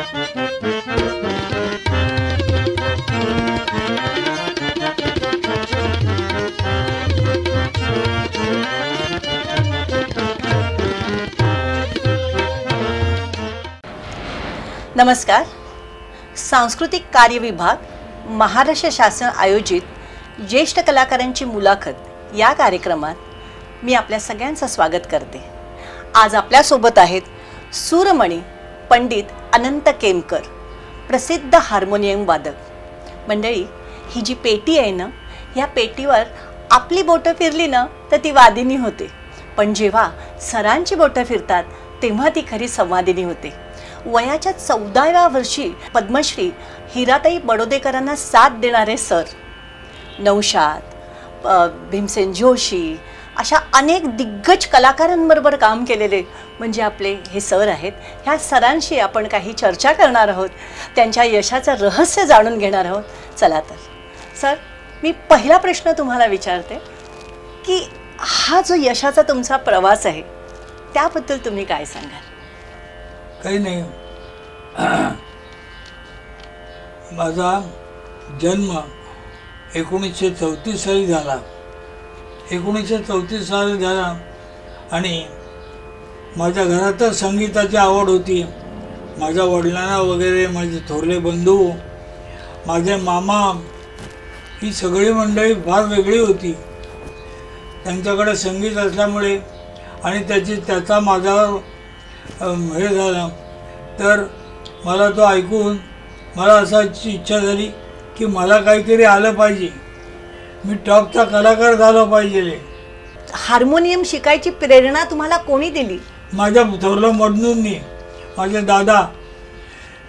नमस्कार. सांस्कृतिक कार्य विभाग महाराष्ट्र शासन आयोजित ज्येष्ठ कलाकारांची मुलाखत या कार्यक्रमात मी आपल्या सगळ्यांचं स्वागत करते. आज आपल्यासोबत आहेत सूरमणी पंडित अनंत केमकर, प्रसिद्ध हार्मोनियम वादक. मंडळी, ही जी पेटी आहे ना, या पेटीवर आपली बोटं फिरली ना तर ती वादिनी होते, पण जेव्हा सरांची बोटं फिरतात तेव्हा ती खरी संवादिनी होते. वयाच्या 14व्या वर्षी पद्मश्री हिराताई बडोदेकरांना साथ देणारे सर, नौशाद, भीमसेन जोशी अशा अनेक दिग्गज कलाकारांबरोबर काम केलेले म्हणजे आपले हे सर आहेत. ह्या सरांशी आपण काही चर्चा करणार आहोत, त्यांच्या यशाचं रहस्य जाणून घेणार आहोत. चला तर सर, मी पहिला प्रश्न तुम्हाला विचारते की हा जो यशाचा तुमचा प्रवास आहे त्याबद्दल तुम्ही काय सांगाल? काही नाही. माझा जन्म 1934 साली झाला. 1934 साली झाला आणि माझ्या घरातच संगीताची आवड होती. माझ्या वडिलांना वगैरे, माझे थोरले बंधू, माझे मामा, ही सगळी मंडळी फार वेगळी होती. त्यांच्याकडे संगीत असल्यामुळे आणि त्याचा माझ्यावर हे झालं, तर मला तो ऐकून मला असाची इच्छा झाली की मला काहीतरी आलं पाहिजे, मी टॉपचा कलाकार झालो पाहिजे. हार्मोनियम शिकायची प्रेरणा तुम्हाला कोणी दिली? माझ्या थोरल्या मधनूंनी, माझे दादा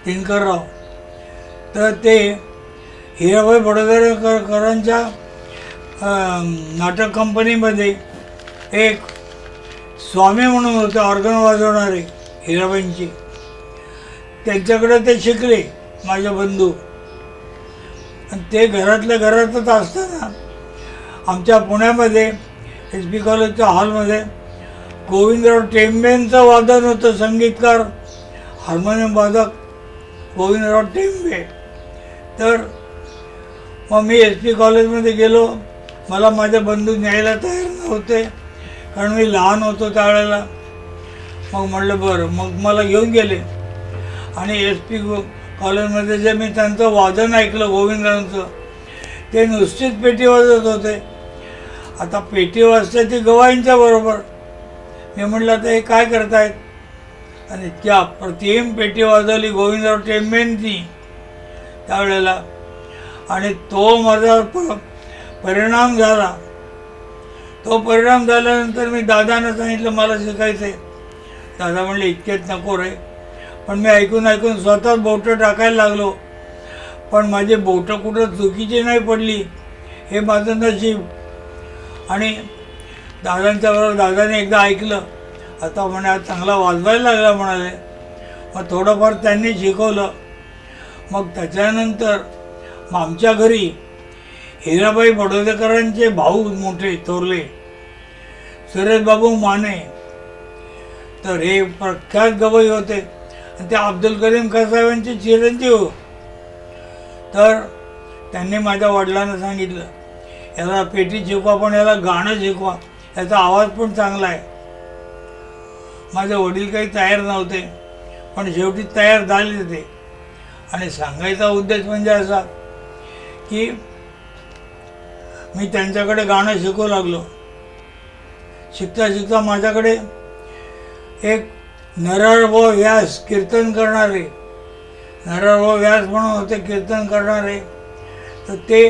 दिनकरराव. तर ते हिराबाई बडोदेकरांच्या नाटक कंपनीमध्ये एक स्वामी म्हणून होते, ऑर्गन वाजवणारे हिराबाईंची. त्यांच्याकडे ते शिकले माझे बंधू. आणि ते घरातल्या घरातच असताना आमच्या पुण्यामध्ये SP कॉलेजच्या हॉलमध्ये गोविंदराव टेंबेंचं वादन होतं. संगीतकार, हार्मोनियम वादक गोविंदराव टेंबे. तर मग मी SP कॉलेजमध्ये गेलो. मला माझे बंधू न्यायला तयार नव्हते कारण मी लहान होतो त्यावेळेला. मग म्हटलं बरं, मग मला घेऊन गेले आणि SP कॉलेजमध्ये जे मी त्यांचं वादन ऐकलं गोविंदरावांचं, ते नुसतीच पेटी वाजवत होते. आता पेटी वाजते ती गवाईंच्या बरोबर. मी म्हटलं आता हे काय करतायत, आणि इतक्या अप्रतिम पेटी वाजवली गोविंदराव टेंबेंनी त्यावेळेला. आणि तो माझा परिणाम झाला. तो परिणाम झाल्यानंतर मी दादांना सांगितलं मला शिकायचं आहे. दादा म्हणले इतकेच नको रे. पण मी ऐकून ऐकून स्वतःच बोटं टाकायला लागलो. पण माझी बोटं कुठं चुकीची नाही पडली, हे माझं नशीब. आणि दादांच्या बरोबर दादाने एकदा ऐकलं, आता म्हणे आज चांगला वाजवायला लागला म्हणाले. मग थोडंफार त्यांनी शिकवलं. मग त्याच्यानंतर मग आमच्या घरी हिराबाई बडोदेकरांचे भाऊ मोठे थोरले सुरेशबाबू माने, तर हे प्रख्यात गवई होते आणि ते अब्दुल करीम खान साहेबांचे चिरंजीव. तर त्यांनी माझ्या वडिलांना सांगितलं याला पेटी शिकवा, पण याला गाणं शिकवा, याचा आवाज पण चांगला आहे. माझे वडील काही तयार नव्हते, पण शेवटी तयार झाले ते. आणि सांगायचा उद्देश म्हणजे असा की मी त्यांच्याकडे गाणं शिकू लागलो. शिकता शिकता माझ्याकडे एक नरहरभाऊ व्यास कीर्तन करणारे, नरहरभाऊ व्यास म्हणून होते कीर्तन करणारे. तर ते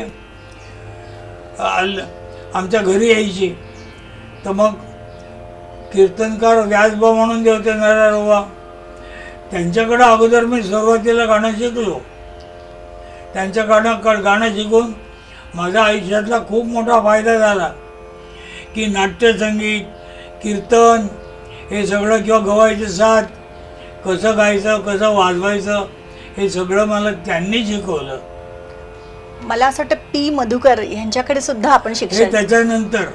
आमच्या घरी यायचे. तर मग कीर्तनकार व्यासभाऊ म्हणून जे होते नरहरभाऊ, त्यांच्याकडं अगोदर मी सुरुवातीला गाणं शिकलो. त्यांच्याकडं गाणं शिकून माझ्या आयुष्यातला खूप मोठा फायदा झाला की नाट्यसंगीत, कीर्तन हे सगळं किंवा गवायचे साथ कसं गायचं, कसं वाजवायचं, हे सगळं मला त्यांनी शिकवलं. मला असं वाटतं पी मधुकर यांच्याकडे सुद्धा आपण शिक्षण. त्याच्यानंतर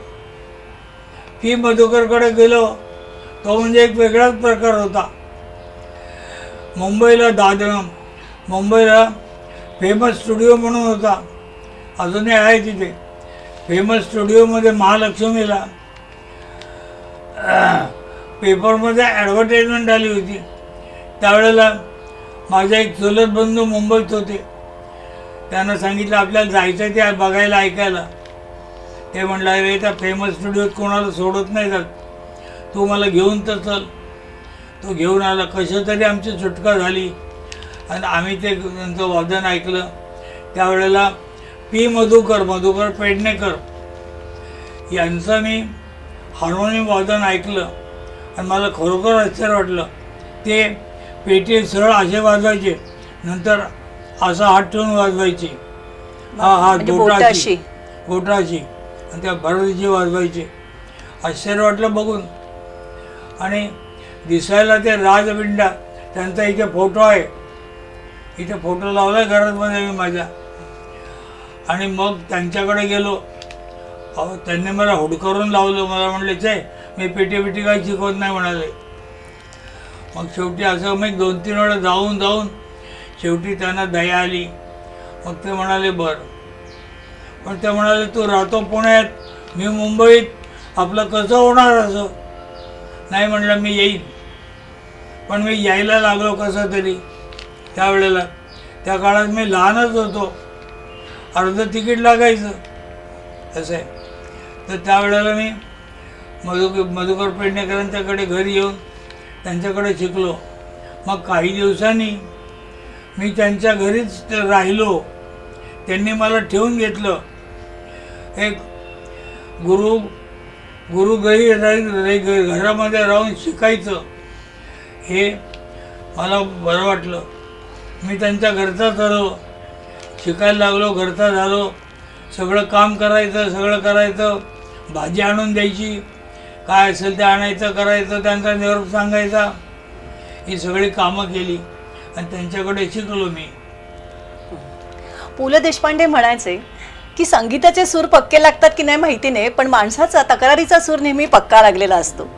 पी मधुकरकडे गेलो. तो म्हणजे एक वेगळाच प्रकार होता. मुंबईला फेमस स्टुडिओ म्हणून होता, अजूनही आहे तिथे. फेमस स्टुडिओमध्ये महालक्ष्मीला पेपरमध्ये ॲडव्हर्टाईजमेंट आली होती. त्यावेळेला माझा एक चुलत बंधू मुंबईत होते. त्यांना सांगितलं आपल्याला जायचं ते बघायला ऐकायला. ते म्हणलं अरे त्या फेमस स्टुडिओत कोणाला सोडत नाही जात, तू मला घेऊन तर चल. तो घेऊन आला. कशा तरी आमची सुटका झाली आणि आम्ही ते त्यांचं वादन ऐकलं. त्यावेळेला मधुकर पेडणेकर यांचं मी हार्मोनियम वादन ऐकलं आणि मला खरोखर आश्चर्य वाटलं. ते पेटी सरळ असे वाजवायचे, नंतर असा हात ठेवून वाजवायचे, हा बोटाशी आणि त्या भरतीची वाजवायचे. आश्चर्य वाटलं बघून. आणि दिसायला ते राजविंडा, त्यांचा इथे फोटो आहे, इथे फोटो लावला आहे घरामध्ये मी माझ्या. आणि मग त्यांच्याकडे गेलो. त्यांनी मला हुडकरून लावलं. मला म्हणले चे मी पेटी काही शिकवत नाही म्हणाले. मग शेवटी असं मी 2-3 वेळा जाऊन शेवटी त्यांना दया आली. मग ते म्हणाले बरं. पण ते म्हणाले तू राहतो पुण्यात, मी मुंबईत, आपलं कसं होणार असं. नाही म्हणलं मी येईन. पण मी यायला लागलो कसं तरी. त्यावेळेला त्या काळात मी लहानच होतो, अर्धं तिकीट लागायचं असं आहे. तर त्यावेळेला मी मधुकर पेडणेकरांच्याकडे घरी येऊन त्यांच्याकडे शिकलो. मग काही दिवसांनी मी त्यांच्या घरीच राहिलो. त्यांनी मला ठेवून घेतलं. एक गुरु घरामध्ये राहून शिकायचं हे मला बरं वाटलं. मी त्यांच्या घरचा झालो, शिकायला लागलो, घरचा झालो. सगळं काम करायचं, भाजी आणून द्यायची, काय असेल ते आणायचं, करायचं, त्यांचा निरोप सांगायचा. ही सगळी कामं केली आणि त्यांच्याकडे शिकलो मी. पु ल देशपांडे म्हणायचे की संगीताचे सूर पक्के लागतात की नाही माहिती नाही, पण माणसाचा तक्रारीचा सूर नेहमी पक्का लागलेला असतो.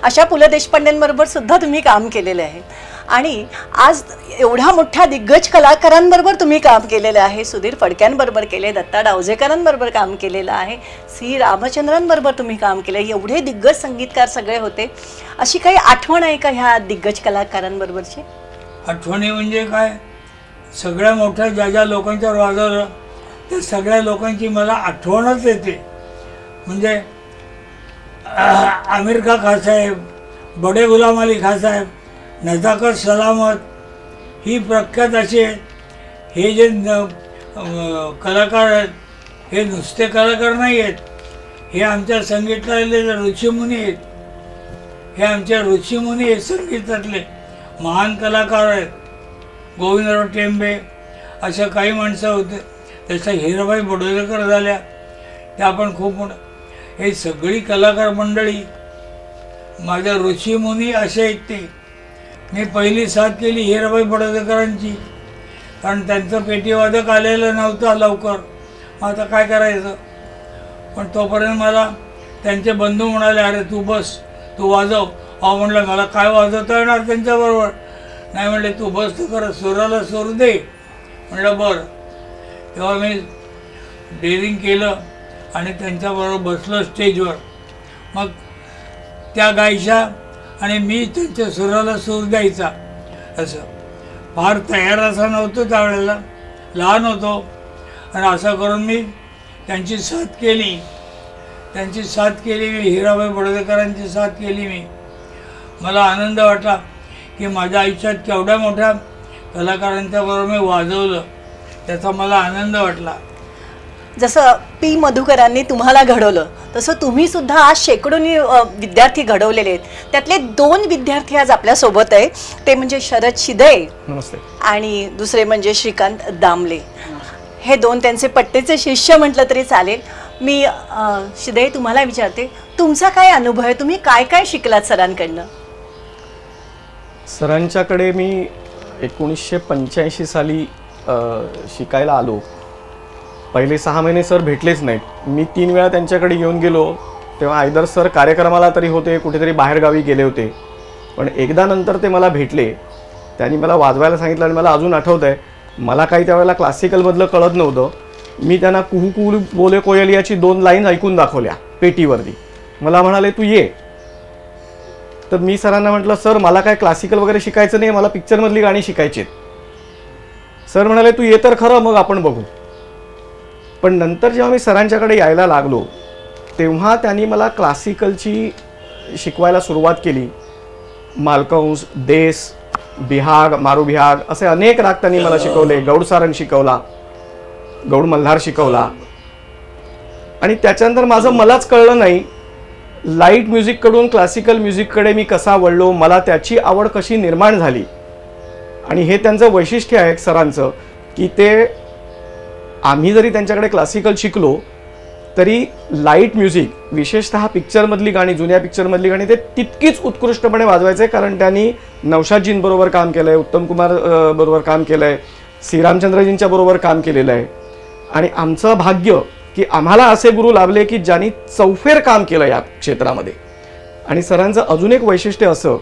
अशा पु ल देशपांडेंबरोबर सुद्धा तुम्ही काम केलेले आहे आणि आज एवढ्या मोठ्या दिग्गज कलाकारांबरोबर तुम्ही काम केलेलं आहे. सुधीर फडक्यांबरोबर केले, दत्ता डावजेकरांबरोबर काम केलेलं आहे, सी रामचंद्रांबरोबर तुम्ही काम केलं. एवढे दिग्गज संगीतकार सगळे होते. अशी काही आठवण आहे का ह्या दिग्गज कलाकारांबरोबरची? आठवणी म्हणजे काय, सगळ्या मोठ्या ज्या लोकांच्यावर वाजवलं त्या सगळ्या लोकांची मला आठवणच येते. म्हणजे आमिर खाँ साहेब, बडे गुलाम अली खाँ साहेब, नजाकत सलामत, ही प्रख्यात असे हे जे कलाकार आहेत, हे नुसते कलाकार नाही आहेत, हे आमच्या संगीतातले ऋषीमुनी आहेत. हे आमच्या ऋषीमुनी आहेत, संगीतातले महान कलाकार आहेत. गोविंदराव टेंबे अशा काही माणसं होते. त्याच्या हिराबाई बडोदेकर झाल्या, त्या पण खूप मोठं. हे सगळी कलाकार मंडळी माझ्या ऋषीमुनी असे आहेत. ते मी पहिली साथ केली हिराबाई बडोदेकरांची, कारण त्यांचं पेटीवादक आलेलं नव्हतं लवकर. आता काय करायचं. पण तोपर्यंत मला त्यांचे बंधू म्हणाले अरे तू बस, तू वाजव. म्हणलं मला काय वाजवता येणार त्यांच्याबरोबर. नाही म्हणले तू बस तू कर, सुराला सूर दे. म्हणलं बरं. तेव्हा मी डेअरिंग केलं आणि त्यांच्याबरोबर बसलो स्टेजवर. मग त्या गायच्या आणि मी त्यांच्या सुराला सूर द्यायचा. असं फार तयार असं नव्हतं त्यावेळेला, लहान होतो. आणि असं करून मी त्यांची साथ केली. मी हिराबाई बडोदेकरांची साथ केली मी. मला आनंद वाटला की माझ्या आयुष्यात केवढ्या मोठ्या कलाकारांच्या बरोबर मी वाजवलं, त्याचा मला आनंद वाटला. जसं पी मधुकरांनी तुम्हाला घडवलं तसं तुम्ही सुद्धा आज शेकडोनी विद्यार्थी घडवलेले आहेत. त्यातले 2 विद्यार्थी आज आपल्यासोबत आहे. ते म्हणजे शरद शिदे आणि दुसरे म्हणजे श्रीकांत दामले. हे 2 त्यांचे पट्टेचे शिष्य म्हटलं तरी चालेल. मी शिदे तुम्हाला विचारते, तुमचा काय अनुभव आहे? तुम्ही काय काय शिकलात सरांकडनं? सरांच्याकडे मी 1985 साली शिकायला आलो. पहिले 6 महिने सर भेटलेच नाहीत. मी 3 वेळा त्यांच्याकडे येऊन गेलो तेव्हा आयदर सर कार्यक्रमाला तरी होते, कुठेतरी बाहेरगावी गेले होते. पण एकदा नंतर ते मला भेटले त्यांनी मला वाजवायला सांगितलं आणि मला अजून आठवतं आहे, मला काही त्यावेळेला क्लासिकलमधलं कळत नव्हतं. मी त्यांना कुहू कुहू बोले कोयल याची 2 लाईन ऐकून दाखवल्या पेटीवरती. मला म्हणाले तू ये. तर मी सरांना म्हटलं सर मला काय क्लासिकल वगैरे शिकायचं नाही, मला पिक्चरमधली गाणी शिकायची आहेत. सर म्हणाले तू ये तर खरं, मग आपण बघू. पण नंतर जेव्हा मी सरांच्याकडे यायला लागलो तेव्हा त्यांनी मला क्लासिकलची शिकवायला सुरुवात केली. मालकंस, देस, बिहाग, मारू बिहाग असे अनेक राग त्यांनी मला शिकवले. गौड सारंग शिकवला, गौड मल्हार शिकवला. आणि त्याच्यानंतर माझं मलाच कळलं नाही लाईट म्युझिककडून क्लासिकल म्युझिककडे मी कसा वळलो, मला त्याची आवड कशी निर्माण झाली. आणि हे त्यांचं वैशिष्ट्य आहे सरांचं की ते आम्ही जरी त्यांच्याकडे क्लासिकल शिकलो तरी लाईट म्युझिक विशेषतः पिक्चरमधली गाणी, जुन्या पिक्चरमधली गाणी ते तितकीच उत्कृष्टपणे वाजवायचे. कारण त्यांनी नौशादजींबरोबर काम केलं आहे, उत्तम कुमार बरोबर काम केलं आहे, श्रीरामचंद्रजींच्या बरोबर काम केलेलं आहे. आणि आमचं भाग्य की आम्हाला असे गुरु लाभले की ज्यांनी चौफेर काम केलं या क्षेत्रामध्ये. आणि सरांचं अजून एक वैशिष्ट्य असं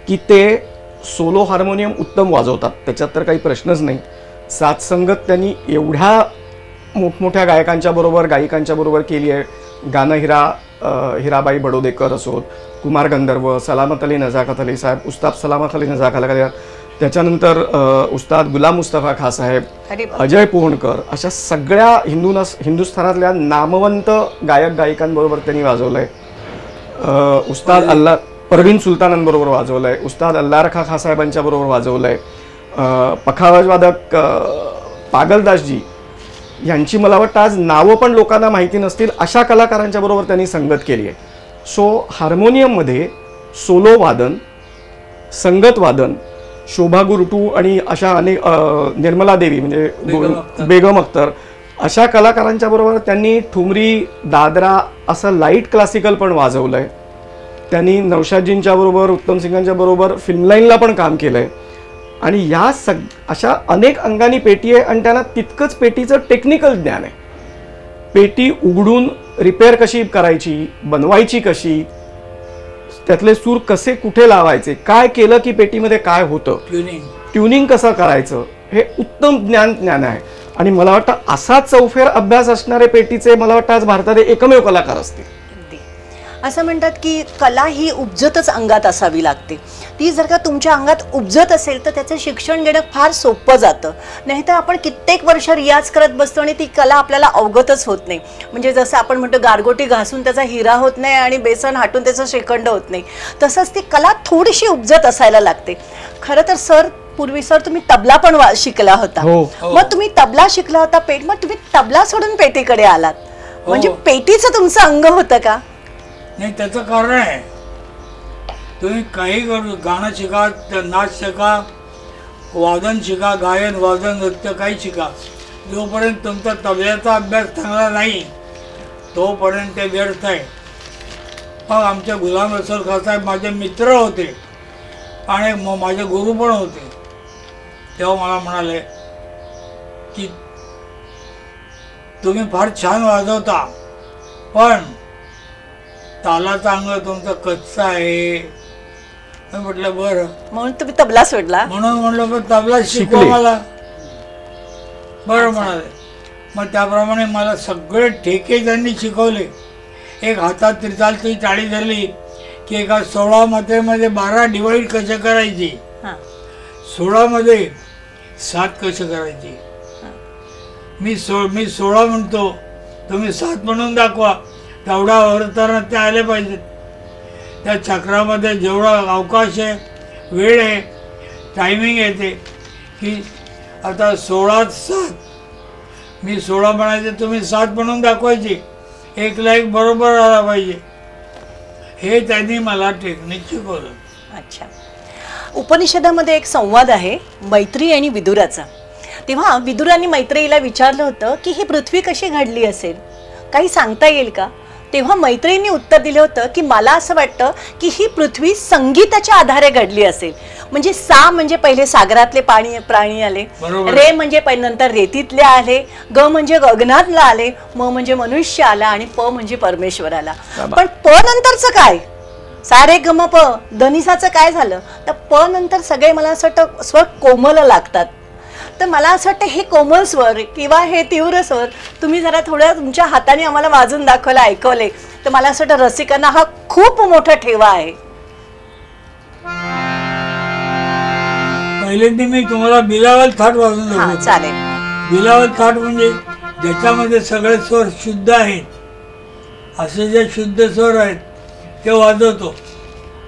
की ते सोलो हार्मोनियम उत्तम वाजवतात, त्याच्यात तर काही प्रश्नच नाही. साथसंगत त्यांनी एवढ्या मोठमोठ्या गायकांच्या बरोबर, गायिकांच्या बरोबर केली आहे. गाणं हिराबाई बडोदेकर असोत, कुमार गंधर्व, सलामत अली नजाकत अली साहेब, उस्ताद सलामत अली नजाकत अली, त्याच्यानंतर उस्ताद गुलाम मुस्तफा खाँ साहेब, अजय पोहणकर, अशा सगळ्या हिंदुस्थानातल्या नामवंत गायक गायिकांबरोबर त्यांनी वाजवलं आहे. उस्ताद अल्ला परवीन सुलतानांबरोबर वाजवलं आहे, उस्ताद अल्लारखा खाँ साहेबांच्या बरोबर वाजवलं आहे. पखावाजवादक पागलदासजी यांची मला वाटतं आज नावं पण लोकांना माहिती नसतील अशा कलाकारांच्या बरोबर त्यांनी संगत केली आहे. सो हार्मोनियममध्ये सोलो वादन, संगत वादन, शोभा गुरटू आणि अशा अनेक निर्मला देवी म्हणजे बेगम अख्तर अशा कलाकारांच्या बरोबर त्यांनी ठुमरी, दादरा असं लाईट क्लासिकल पण वाजवलं आहे. त्यांनी नौशादजींच्या बरोबर, उत्तम सिंगांच्या बरोबर फिल्मलाईनला पण काम केलं आहे. आणि या अशा अनेक अंगांनी पेटी आहे आणि त्यांना तितकंच पेटीचं टेक्निकल ज्ञान आहे. पेटी उघडून रिपेअर कशी करायची, बनवायची कशी, त्यातले सूर कसे कुठे लावायचे, काय केलं की पेटीमध्ये काय होतं, ट्युनिंग कसं करायचं, हे उत्तम ज्ञान आहे. आणि मला वाटतं असा चौफेर अभ्यास असणारे पेटीचे मला वाटतं आज भारतात एकमेव कलाकार असतील. असं म्हणतात की कला ही उपजतच अंगात असावी लागते. ती जर का तुमच्या अंगात उपजत असेल तर त्याचं शिक्षण घेणं फार सोपं जातं. नाहीतर आपण कित्येक वर्ष रियाज करत बसतो आणि ती कला आपल्याला अवगतच होत नाही. म्हणजे जसं आपण म्हणतो गारगोटी घासून त्याचा हिरा होत नाही आणि बेसन हाटून त्याचं श्रीखंड होत नाही, तसंच ती कला थोडीशी उपजत असायला लागते. खरं तर सर पूर्वी सर तुम्ही तबला पण शिकला होता. मग तुम्ही तबला शिकला होता मग तुम्ही तबला सोडून पेटीकडे आलात, म्हणजे पेटीचं तुमचं अंग होतं का? नाही, त्याचं कारण आहे तुम्ही काही करू, गाणं शिका, नाच शिका, वादन शिका, गायन वादन नृत्य काही शिका, जोपर्यंत तुमचा तबल्याचा अभ्यास चांगला नाही तोपर्यंत ते व्यर्थ आहे. मग आमचे गुलाम रसूल खाँ साहेब माझे मित्र होते आणि मग माझे गुरु पण होते. तेव्हा मला म्हणाले की तुम्ही फार छान वाजवता पण तालाचा अंग तुमचा कच्चा आहे. म्हटलं बरं, म्हणून तुम्ही तबला सोडला. म्हणून म्हणलं पण तबला शिकवा मला. बरं म्हणाले. मग त्याप्रमाणे मला सगळे ठेके त्यांनी शिकवले. एक हातात त्रितालची टाळी धरली की एका 16 मात्रेमध्ये 12 डिवाईड कसे करायची, 16 मध्ये 7 कसे करायची. मी 16 म्हणतो, तुम्ही 7 म्हणून दाखवा. तेवढा अवतारात ते आले पाहिजेत. त्या चक्रामध्ये जेवढा अवकाश आहे, वेळ आहे, टायमिंग येते की आता 16-7 मी 16 म्हणायचे, तुम्ही 7 म्हणून दाखवायची. एकला एक बरोबर आला पाहिजे. हे त्यांनी मला टेक्निक शिकवलं. अच्छा. उपनिषदामध्ये एक संवाद आहे मैत्री आणि विदुराचा. तेव्हा विदुरांनी मैत्रेयीला विचारलं होतं की ही पृथ्वी कशी घडली असेल, काही सांगता येईल का? तेव्हा मैत्रिणींनी उत्तर दिलं होतं की मला असं वाटतं की ही पृथ्वी संगीताच्या आधारे घडली असेल. म्हणजे सा म्हणजे पहिले सागरातले प्राणी आले, रे म्हणजे नंतर रेतीतले आले, ग म्हणजे गगनातला आले, म म्हणजे मनुष्य आला आणि प म्हणजे परमेश्वर आला. पण प नंतरचं काय? सा रे ग म प धनिसाचं काय झालं तर प नंतर सगळे मला असं वाटतं स्वर कोमल लागतात. तर मला असं वाटतं हे कोमल स्वर किंवा हे तीव्र स्वर तुम्ही जरा थोड्या तुमच्या हाताने आम्हाला वाजून दाखवले, ऐकवले, तर मला असं वाटतं रसिकांना हा खूप मोठा ठेवा आहे. पहिल्यांदा मी तुम्हाला बिलावल थाट वाजून हा दाखवतो. चालेल. बिलावल थाट म्हणजे ज्याच्यामध्ये सगळे स्वर शुद्ध आहेत, असे जे शुद्ध स्वर आहेत ते वाजवतो.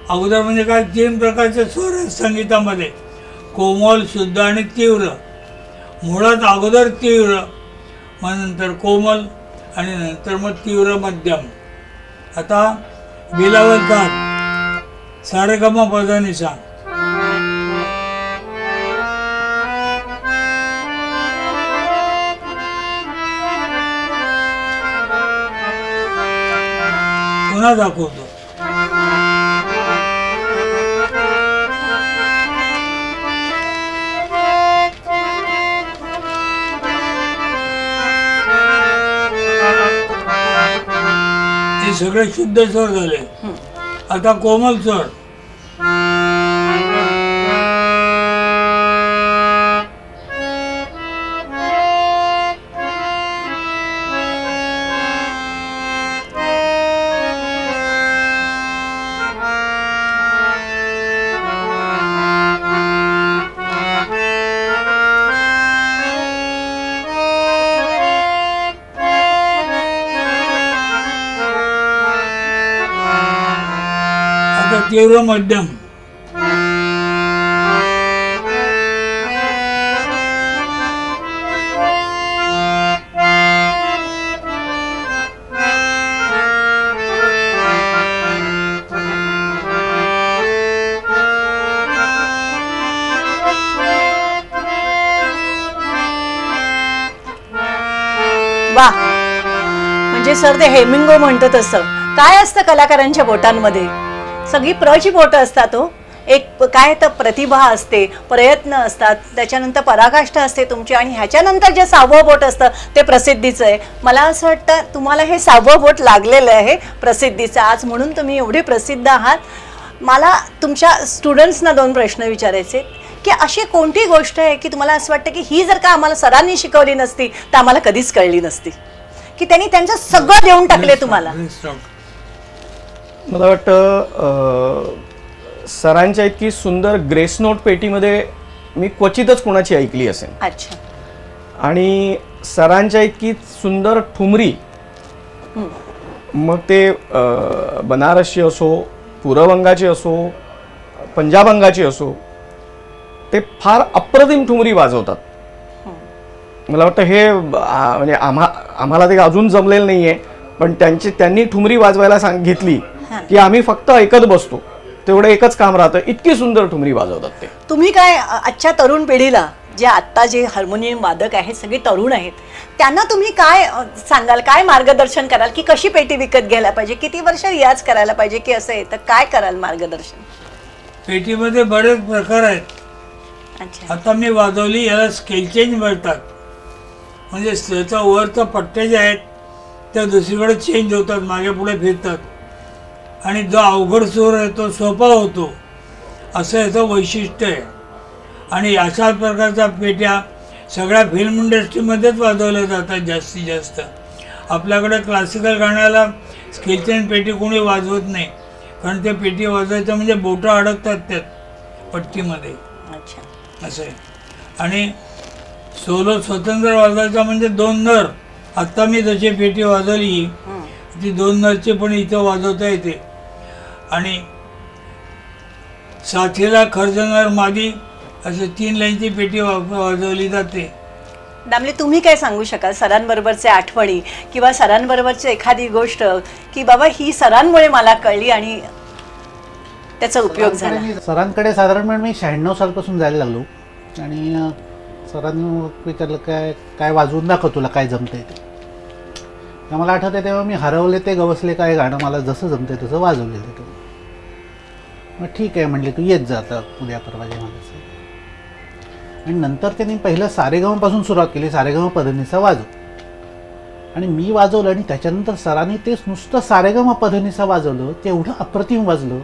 अगोदर म्हणजे काय 3 प्रकारचे स्वर आहेत संगीतामध्ये, कोमल, शुद्ध आणि तीव्र. मुळात अगोदर तीव्र, मग नंतर कोमल आणि नंतर मग तीव्र मध्यम. आता बिलावल थाट सा रे ग म प ध नि सा. पुन्हा दाखवतो. हे सगळे शुद्ध स्वर झाले. आता कोमल स्वर. आता तीव्र मध्यम. वा, म्हणजे सर ते हेमिंगो म्हणतो तसं. काय असतं कलाकारांच्या बोटांमध्ये? सगळी प्रची बोटं असतात हो. एक काय तर प्रतिभा असते, प्रयत्न असतात, त्याच्यानंतर पराकाष्ठा असते तुमची, आणि ह्याच्यानंतर जे 6वं बोट असतं ते प्रसिद्धीचं आहे. मला असं वाटतं तुम्हाला हे 6वं बोट लागलेलं आहे प्रसिद्धीचं आज, म्हणून तुम्ही एवढे प्रसिद्ध आहात. मला तुमच्या स्टुडंट्सना 2 प्रश्न विचारायचे की अशी कोणती गोष्ट आहे की तुम्हाला असं वाटतं की ही जर का आम्हाला सरांनी शिकवली नसती तर आम्हाला कधीच कळली नसती, की त्यांनी त्यांचं सगळं देऊन टाकले तुम्हाला? मला वाटतं सरांच्या इतकी सुंदर ग्रेस नोट पेटीमध्ये मी क्वचितच कोणाची ऐकली असेल. अच्छा. आणि सरांच्या इतकी सुंदर ठुमरी, मग ते बनारसची असो, पूर्वबंगाची असो, पंजाब अंगाची असो, ते फार अप्रतिम ठुमरी वाजवतात. मला वाटतं हे म्हणजे आम्हाला ते अजून जमलेलं नाही आहे, पण त्यांनी ठुमरी वाजवायला घेतली की आम्ही फक्त ऐकत बसतो. तेवढं एकच काम राहतं, इतकी सुंदर ठुमरी वाजवतात ते. तुम्ही काय आजच्या तरुण पिढीला, जे आत्ता जे हार्मोनियम वादक आहेत सगळे तरुण आहेत, त्यांना तुम्ही काय सांगाल, काय मार्गदर्शन कराल की कशी पेटी विकत घ्यायला पाहिजे, किती वर्ष रियाज करायला पाहिजे, की असं आहे तर काय कराल मार्गदर्शन? पेटीमध्ये बरेच प्रकार आहेत. अच्छा. आता मी वाजवली, याला स्केल चेंज म्हणतात. म्हणजे त्याचा वरचा पट्टे जे आहेत त्या दुसरीकडे चेंज होतात, मागे पुढे फिरतात, आणि जो अवघड सूर आहे तो सोपा होतो, असं याचं वैशिष्ट्य आहे. आणि अशा प्रकारच्या पेट्या सगळ्या फिल्म इंडस्ट्रीमध्येच वाजवल्या जातात जास्तीत जास्त. आपल्याकडे क्लासिकल गाण्याला स्केल चेंज पेटी कोणी वाजवत नाही, कारण ते पेटी वाजवायचं म्हणजे बोटं अडकतात त्यात पट्टीमध्ये. अच्छा. असं आहे. आणि सोलो स्वतंत्र वाजवायचा म्हणजे 2 नर. आत्ता मी जशी पेटी वाजवली ती 2 नरची पण इथं वाजवता येते. आणि साथीला खर्जनर मादी असे 3 लाईनची पेटी वाजवली जाते. दामले, तुम्ही काय सांगू शकाल सरांबरोबरचे आठवणी किंवा सरांबरोबरची एखादी गोष्ट की बाबा ही सरांमुळे मला कळली आणि त्याचा उपयोग झाला? सरांकडे साधारण मी 96 सालपासून जायला लागलो, आणि सरांनी विचारलं काय वाजवून दाखव, तुला काय जमतंय ते. मला आठवतं तेव्हा मी हरवले ते गवसले काय गाणं मला जसं जमतंय तसं वाजवलेलं ते. मग ठीक आहे म्हणले, तू येत जा आता उद्या परवा जेव्हा. आणि नंतर त्यांनी पहिलं सारेगमपासून सुरुवात केली, सारेगम पधनीचा वाजव. आणि मी वाजवलं आणि त्याच्यानंतर सरांनी तेच नुसतं सारेगम पधनिसा वाजवलं, ते एवढं अप्रतिम वाजलं.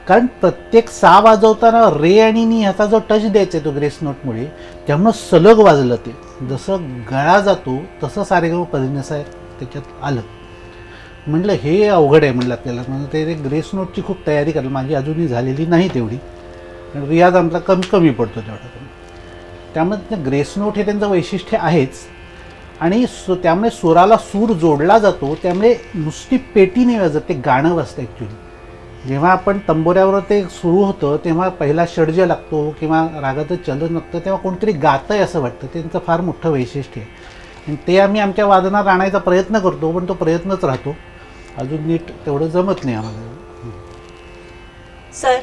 कारण प्रत्येक सा वाजवताना रे आणि नी ह्याचा जो टच द्यायचा आहे तो ग्रेस नोटमुळे, त्यामुळं सलग वाजलं ते. जसं गळा जातो तसं सारेगम पधनिसा त्याच्यात आलं. म्हटलं हे अवघड आहे म्हटलं आपल्याला. म्हणजे ते ग्रेस नोटची खूप तयारी करायला माझी अजूनही झालेली नाही तेवढी. रियाज आमचा कमी पडतो तेवढा. त्यामुळे ग्रेस नोट हे त्यांचं वैशिष्ट्य आहेच. आणि त्यामुळे सुराला सूर जोडला जातो. त्यामुळे नुसती पेटी नाही वाजत, ते गाणं वाजतं ॲक्च्युली. जेव्हा आपण तंबोऱ्यावर ते सुरू होतं तेव्हा पहिला षड्ज लागतो किंवा रागाचं चलन लागतं, तेव्हा कोणतरी गातं आहे असं वाटतं. त्यांचं फार मोठं वैशिष्ट्य आहे आणि ते आम्ही आमच्या वादनात आणायचा प्रयत्न करतो, पण तो प्रयत्नच राहतो. अजून नीट तेवढं जमत नाही आम्हाला. सर,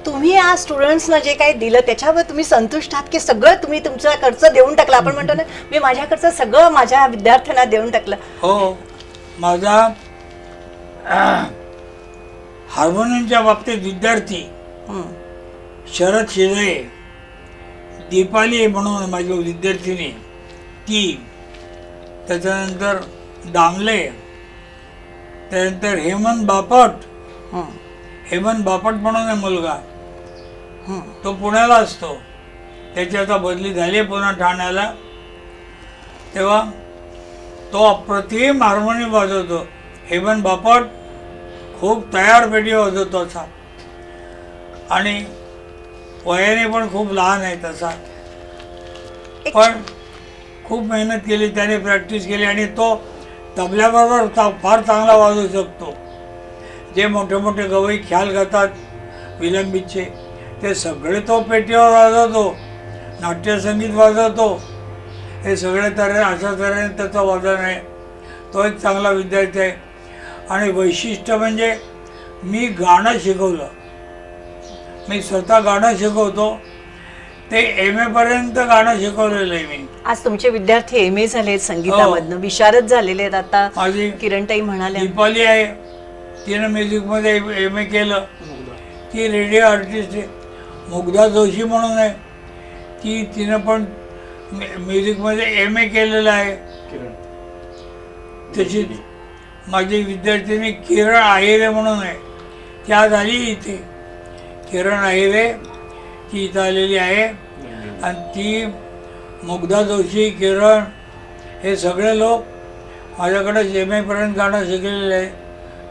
तुम्ही या स्टुडंट्सना जे काही दिलं त्याच्यावर तुम्ही संतुष्ट आहात की सगळं तुम्ही तुमच्याकडचं देऊन टाकलं? आपण म्हणतो ना, मी माझ्याकडचं सगळं माझ्या विद्यार्थ्यांना देऊन टाकलं. हो, माझा हार्मोनियमच्या बाबतीत विद्यार्थी शरद शिंदे, दीपाली म्हणून माझी विद्यार्थिनी ती, त्याच्यानंतर दामले, त्यानंतर हेमंत बापट म्हणून आहे मुलगा, तो पुण्याला असतो. त्याची आता बदली झाली पुन्हा ठाण्याला. तेव्हा तो अप्रतिम हार्मोनियम वाजवतो. हेमंत बापट खूप तयार पेटी वाजवतो असा, आणि वयाने पण खूप लहान आहे तसा, पण खूप मेहनत केली त्याने, प्रॅक्टिस केली आणि तो तबल्याबरोबर फार चांगला वाजवू शकतो. जे मोठे मोठे गवई ख्याल गातात विलंबीचे ते सगळे तो पेटीवर वाजवतो. नाट्यसंगीत वाजवतो. हे सगळे अशा तऱ्हेने त्याचं वादन आहे. तो एक चांगला विद्यार्थी आहे. आणि वैशिष्ट्य म्हणजे मी गाणं शिकवलं. मी स्वतः गाणं शिकवतो. ते MA पर्यंत गाणं शिकवलेलं आहे मी. आज तुमचे विद्यार्थी MA झाले संगीतामधनं, विशारद झालेले आहेत. आता माझी किरणताई म्हणाल्या दीपाली आहे, तिनं म्युझिकमध्ये MA केलं. ती रेडिओ आर्टिस्ट आहे. मुग्धा जोशी म्हणून आहे, तिनं पण म्युझिकमध्ये MA केलेलं आहे. तशीच माझी विद्यार्थिनी किरण आहिरे म्हणून आहे, ती आज आली इथे. किरण आहिरे ती इथं आलेली आहे. आणि ती मुग्धा जोशी, किरण हे सगळे लोक माझ्याकडे MA पर्यंत गाणं शिकलेलं आहे.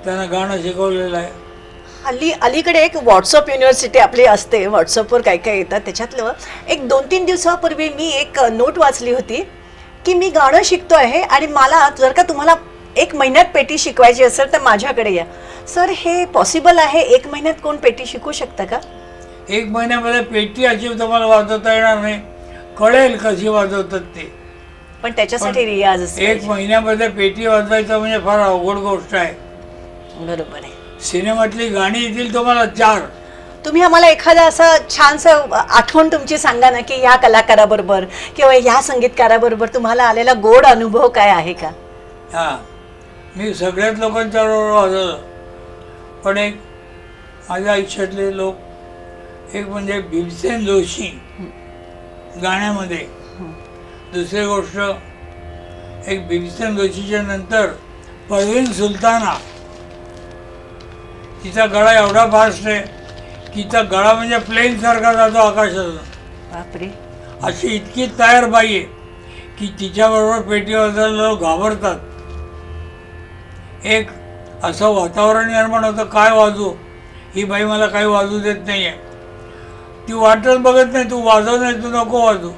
त्यांना गाणं शिकवलेलं आहे. अलीकडे एक व्हॉट्सअप युनिव्हर्सिटी आपली असते, व्हॉट्सअपवर काय काय येतात. त्याच्यातलं एक 2-3 दिवसापूर्वी मी एक नोट वाचली होती की मी गाणं शिकतो आहे आणि मला जर का तुम्हाला 1 महिन्यात पेटी शिकवायची असेल तर माझ्याकडे या. सर, हे पॉसिबल आहे? 1 महिन्यात कोण पेटी शिकू शकतं का? 1 महिन्यामध्ये पेटी अशी तुम्हाला वाजवता येणार नाही. कळेल कशी वाजवतात ते, पण त्याच्यासाठी रियाज असतो. 1 महिन्यामध्ये पेटी वाजवायचं म्हणजे फार अवघड गोष्ट आहे. बरोबर आहे. सिनेमातली गाणी येतील तुम्हाला 4. तुम्ही आम्हाला एखादा असं छानसं आठवण तुमची सांगा ना, की ह्या कलाकाराबरोबर किंवा ह्या संगीतकाराबरोबर तुम्हाला आलेला गोड अनुभव काय आहे का? हां, मी सगळ्याच लोकांच्या बरोबर वाजवलं, पण एक माझ्या आयुष्यातले लोक, एक म्हणजे भीमसेन जोशी गाण्यामध्ये. दुसरी गोष्ट, एक भीमसेन जोशीच्या नंतर परवीन सुलताना. तिचा गळा एवढा फास्ट आहे, तिचा गळा म्हणजे प्लेन सारखा जातो आकाशातून. बापरे. अशी इतकी तयार बाई आहे की तिच्याबरोबर पेटी वाजवायला लोक घाबरतात. एक असं वातावरण निर्माण होतं, काय वाजवू, ही बाई मला काही वाजवू देत नाही आहे. ती वाटच बघत नाही, तू वाजव नाही, तू नको वाजू.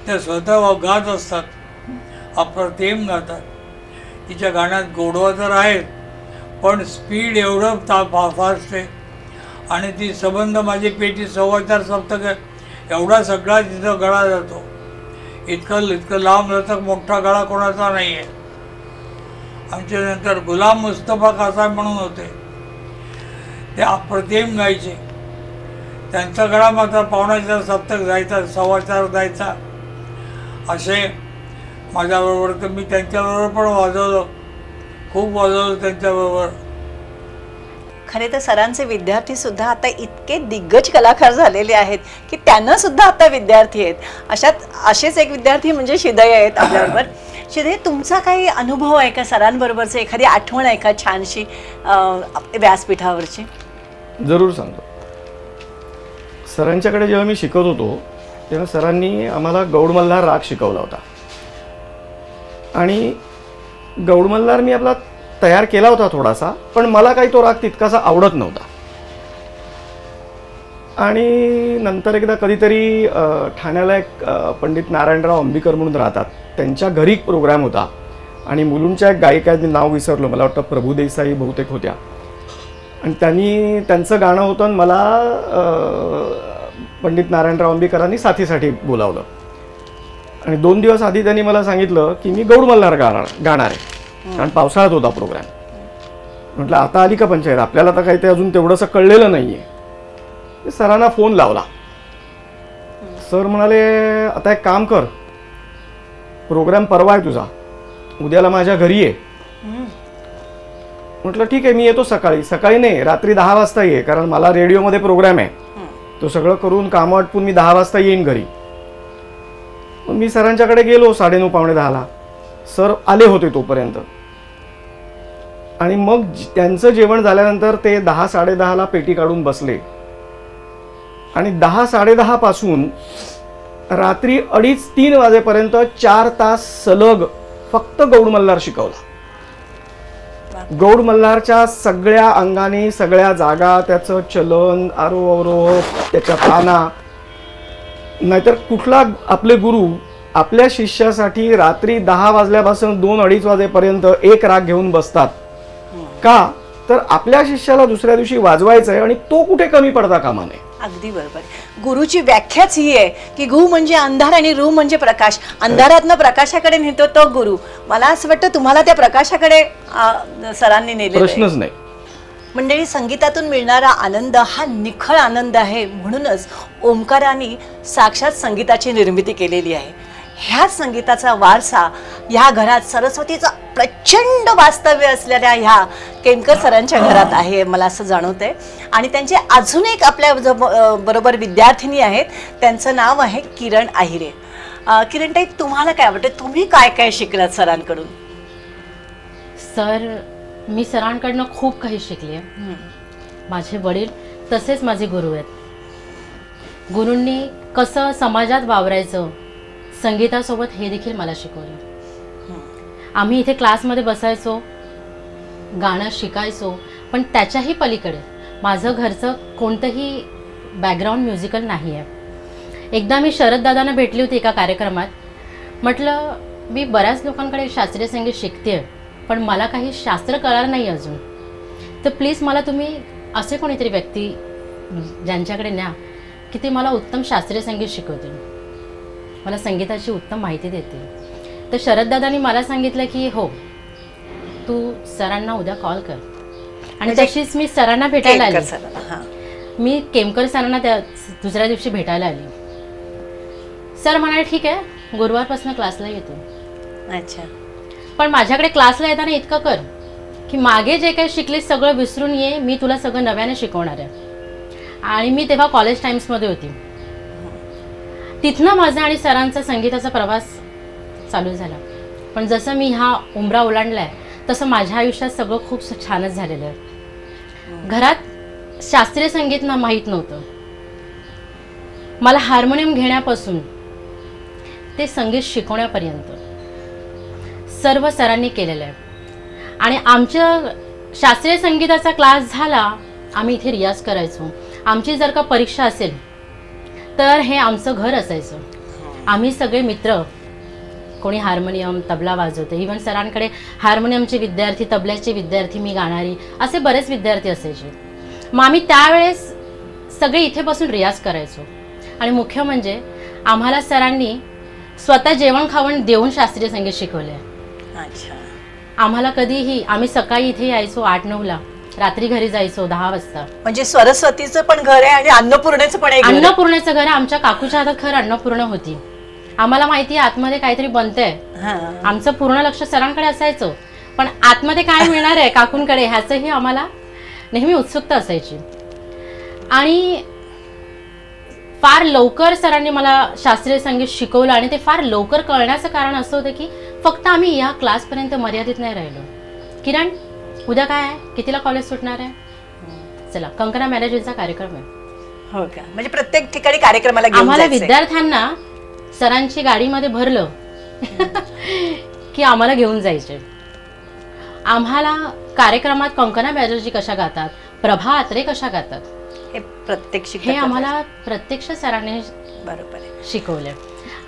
त्या स्वतः गात असतात, अप्रतिम गातात. तिच्या गाण्यात गोडवा तर आहे, पण स्पीड एवढं फास्ट आहे. आणि ती संबंध माझी पेटी 4.25 सप्तक एवढा सगळा तिथं गळा जातो. इतकं लांब लचक मोठा गळा कोणाचा नाही आहे. आमच्या नंतर गुलाम मुस्तफा कासाम म्हणून होते, ते अप्रतिम गायचे. त्यांचा गळा मात्र 4.25 सप्तक जायचा, 4.25 जायचा. असे माझ्याबरोबर, तर मी त्यांच्याबरोबर पण वाजवलं, खूप वाजवलं त्यांच्याबरोबर. खरे तर सरांचे विद्यार्थी सुद्धा आता इतके दिग्गज कलाकार झालेले आहेत की त्यांना सुद्धा आता विद्यार्थी आहेत. असेच एक विद्यार्थी म्हणजे शिदय आहेत आपल्याबरोबर. श्रीधर, तुमचा काही अनुभव आहे का सरांबरोबरचं, एखादी आठवण आहे का छानशी व्यासपीठावरची? जरूर सांगतो. सरांच्याकडे जेव्हा मी शिकत होतो तेव्हा सरांनी आम्हाला गौड मल्हार राग शिकवला होता. आणि गौड मल्हार मी आपला तयार केला होता थोडासा, पण मला काही तो राग तितकासा आवडत नव्हता. आणि नंतर एकदा कधीतरी ठाण्याला एक पंडित नारायणराव अंबिकर म्हणून राहतात, त्यांच्या घरी प्रोग्राम होता आणि मुलुंडच्या एक गायिकाचं नाव विसरलो, मला वाटतं प्रभू देसाई बहुतेक होत्या. आणि त्यांचं गाणं होतं आणि मला पंडित नारायणराव अंबिकरांनी साथीसाठी बोलावलं. आणि 2 दिवस आधी त्यांनी मला सांगितलं की मी गौड मल्हार गाणार आहे, कारण पावसाळ्यात होता प्रोग्राम. म्हटलं आता आली का पंचायत, आपल्याला तर काही ते अजून तेवढंसं कळलेलं नाही आहे. सरांना फोन लावला. सर म्हणाले आता एक काम कर, प्रोग्राम परवा आहे तुझा, उद्याला माझ्या घरी ये. म्हटलं ठीक आहे, मी येतो सकाळी नाही, रात्री 10 वाजता ये, कारण मला रेडिओमध्ये प्रोग्राम आहे. तो सगळं करून कामं आटपून मी 10 वाजता येईन घरी. मग मी सरांच्याकडे गेलो 9:30 पावणे 10ला. सर आले होते तोपर्यंत. आणि मग त्यांचं जेवण झाल्यानंतर ते 10 10:30ला पेटी काढून बसले आणि 10 10:30 पासून रात्री 2:30-3 वाजेपर्यंत 4 तास सलग फक्त गौड मल्हार शिकवला. गौड मल्हारच्या सगळ्या अंगाने, सगळ्या जागा, त्याचं चलन, आरोह त्याच्या पाना. नाहीतर कुठला आपले गुरु आपल्या शिष्यासाठी रात्री 10 वाजल्यापासून 2-2:30 वाजेपर्यंत एक राग घेऊन बसतात का, तर आपल्या शिष्याला दुसऱ्या दिवशी वाजवायचं आहे आणि तो कुठे कमी पडता कामा नये. अगदी बरोबर. गुरुची व्याख्याच ही आहे की गु म्हणजे अंधार आणि रू म्हणजे प्रकाश. अंधारातनं प्रकाशाकडे नेतो तो गुरु. मला असं वाटतं तुम्हाला त्या प्रकाशाकडे सरांनी नेले. प्रश्नच नाही. मंडळी, संगीतातून मिळणारा आनंद हा निखळ आनंद आहे. म्हणूनच ओंकाराने साक्षात संगीताची निर्मिती केलेली आहे. ह्याच संगीताचा वारसा ह्या घरात, सरस्वतीचं प्रचंड वास्तव्य असलेल्या ह्या केमकर सरांच्या घरात आहे, मला असं जाणवतंय. आणि त्यांचे अजून एक आपल्या बरोबर विद्यार्थिनी आहेत, त्यांचं नाव आहे किरण आहिरे. किरण ताई, तुम्हाला काय वाटतं, तुम्ही काय काय शिकलात सरांकडून? सर, मी सरांकडनं खूप काही शिकले. माझे वडील तसेच माझे गुरु आहेत. गुरूंनी कसं समाजात वावरायचं संगीतासोबत हे देखील मला शिकवलं. आम्ही इथे क्लासमध्ये बसायचो, गाणं शिकायचो, पण त्याच्याही पलीकडे माझं घरचं कोणतंही बॅकग्राऊंड म्युझिकल नाही आहे. एकदा मी शरद दादांना भेटली होती एका कार्यक्रमात. म्हटलं मी बऱ्याच लोकांकडे शास्त्रीय संगीत शिकते, पण मला काही शास्त्र कळणार नाही अजून, तर प्लीज मला तुम्ही असे कोणीतरी व्यक्ती ज्यांच्याकडे न्या की ते मला उत्तम शास्त्रीय संगीत शिकवतील, मला संगीताची उत्तम माहिती देतील. तर शरददादांनी मला सांगितलं की हो, तू सरांना उद्या कॉल कर. आणि तशीच मी सरांना भेटायला आली. मी केमकर सरांना त्या दुसऱ्या दिवशी भेटायला आली. सर म्हणाले ठीक आहे, गुरुवारपासून क्लासला येतो. अच्छा. पण माझ्याकडे क्लासला येताना इतकं कर की मागे जे काही शिकले सगळं विसरून ये, मी तुला सगळं नव्याने शिकवणार आहे. आणि मी तेव्हा कॉलेज टाइम्समध्ये होती. तिथनं माझा आणि सरांचा संगीताचा प्रवास चालू झाला. पण जसं मी हा उंबरा ओलांडला आहे तसं माझ्या आयुष्यात सगळं खूप छानच झालेलं आहे. घरात शास्त्रीय संगीत ना माहीत नव्हतं. मला हार्मोनियम घेण्यापासून ते संगीत शिकवण्यापर्यंत सर्व सरांनी केलेलं आहे. आणि आमच्या शास्त्रीय संगीताचा क्लास झाला, आम्ही इथे रियाज करायचो. आमची जर का परीक्षा असेल तर हे आमचं घर असायचं. आम्ही सगळे मित्र, कोणी हार्मोनियम, तबला वाजवते, इव्हन सरांकडे हार्मोनियमचे विद्यार्थी, तबल्याचे विद्यार्थी, मी गाणारी, असे बरेच विद्यार्थी असायचे. मग आम्ही त्यावेळेस सगळे इथे बसून रियाज करायचो. आणि मुख्य म्हणजे आम्हाला सरांनी स्वतः जेवण खावण देऊन शास्त्रीय संगीत शिकवले. अच्छा. आम्हाला कधीही, आम्ही सकाळी इथे यायचो 8-9ला, रात्री घरी जायचो 10 वाजता. म्हणजे सरस्वतीचं पण घर आहे आणि अन्नपूर्णेचं पण एक घर आहे. अन्नपूर्णेचं घर. आमच्या काकूच्या हातात खरं अन्नपूर्ण होती. आम्हाला माहिती आहे आतमध्ये काहीतरी बनतंय. आमचं पूर्ण लक्ष सरांकडे असायचं, पण आतमध्ये काय मिळणार आहे काकूंकडे ह्याचंही आम्हाला नेहमी उत्सुकता असायची. आणि फार लवकर सरांनी मला शास्त्रीय संगीत शिकवलं. आणि ते फार लवकर कळण्याचं कारण असं होतं की फक्त आम्ही या क्लासपर्यंत मर्यादित नाही राहिलो. किरण, उद्या काय आहे, कितीला कॉलेज सुटणार आहे? चला, कंकणा मॅरेजचा कार्यक्रम आहे. हो का? म्हणजे प्रत्येक ठिकाणी कार्यक्रमाला घेऊन आम्हाला जायचंय. विद्यार्थ्यांना सरांची गाडीमध्ये भरलं की आम्हाला घेऊन जायचे. आम्हाला कार्यक्रमात कंकणा बॅनर्जी कशा गातात, प्रभा अत्रे कशा गातात, हे प्रत्येक हे शिक्षक आम्हाला प्रत्यक्ष सरांनी बरोबर आहे. शिकवले.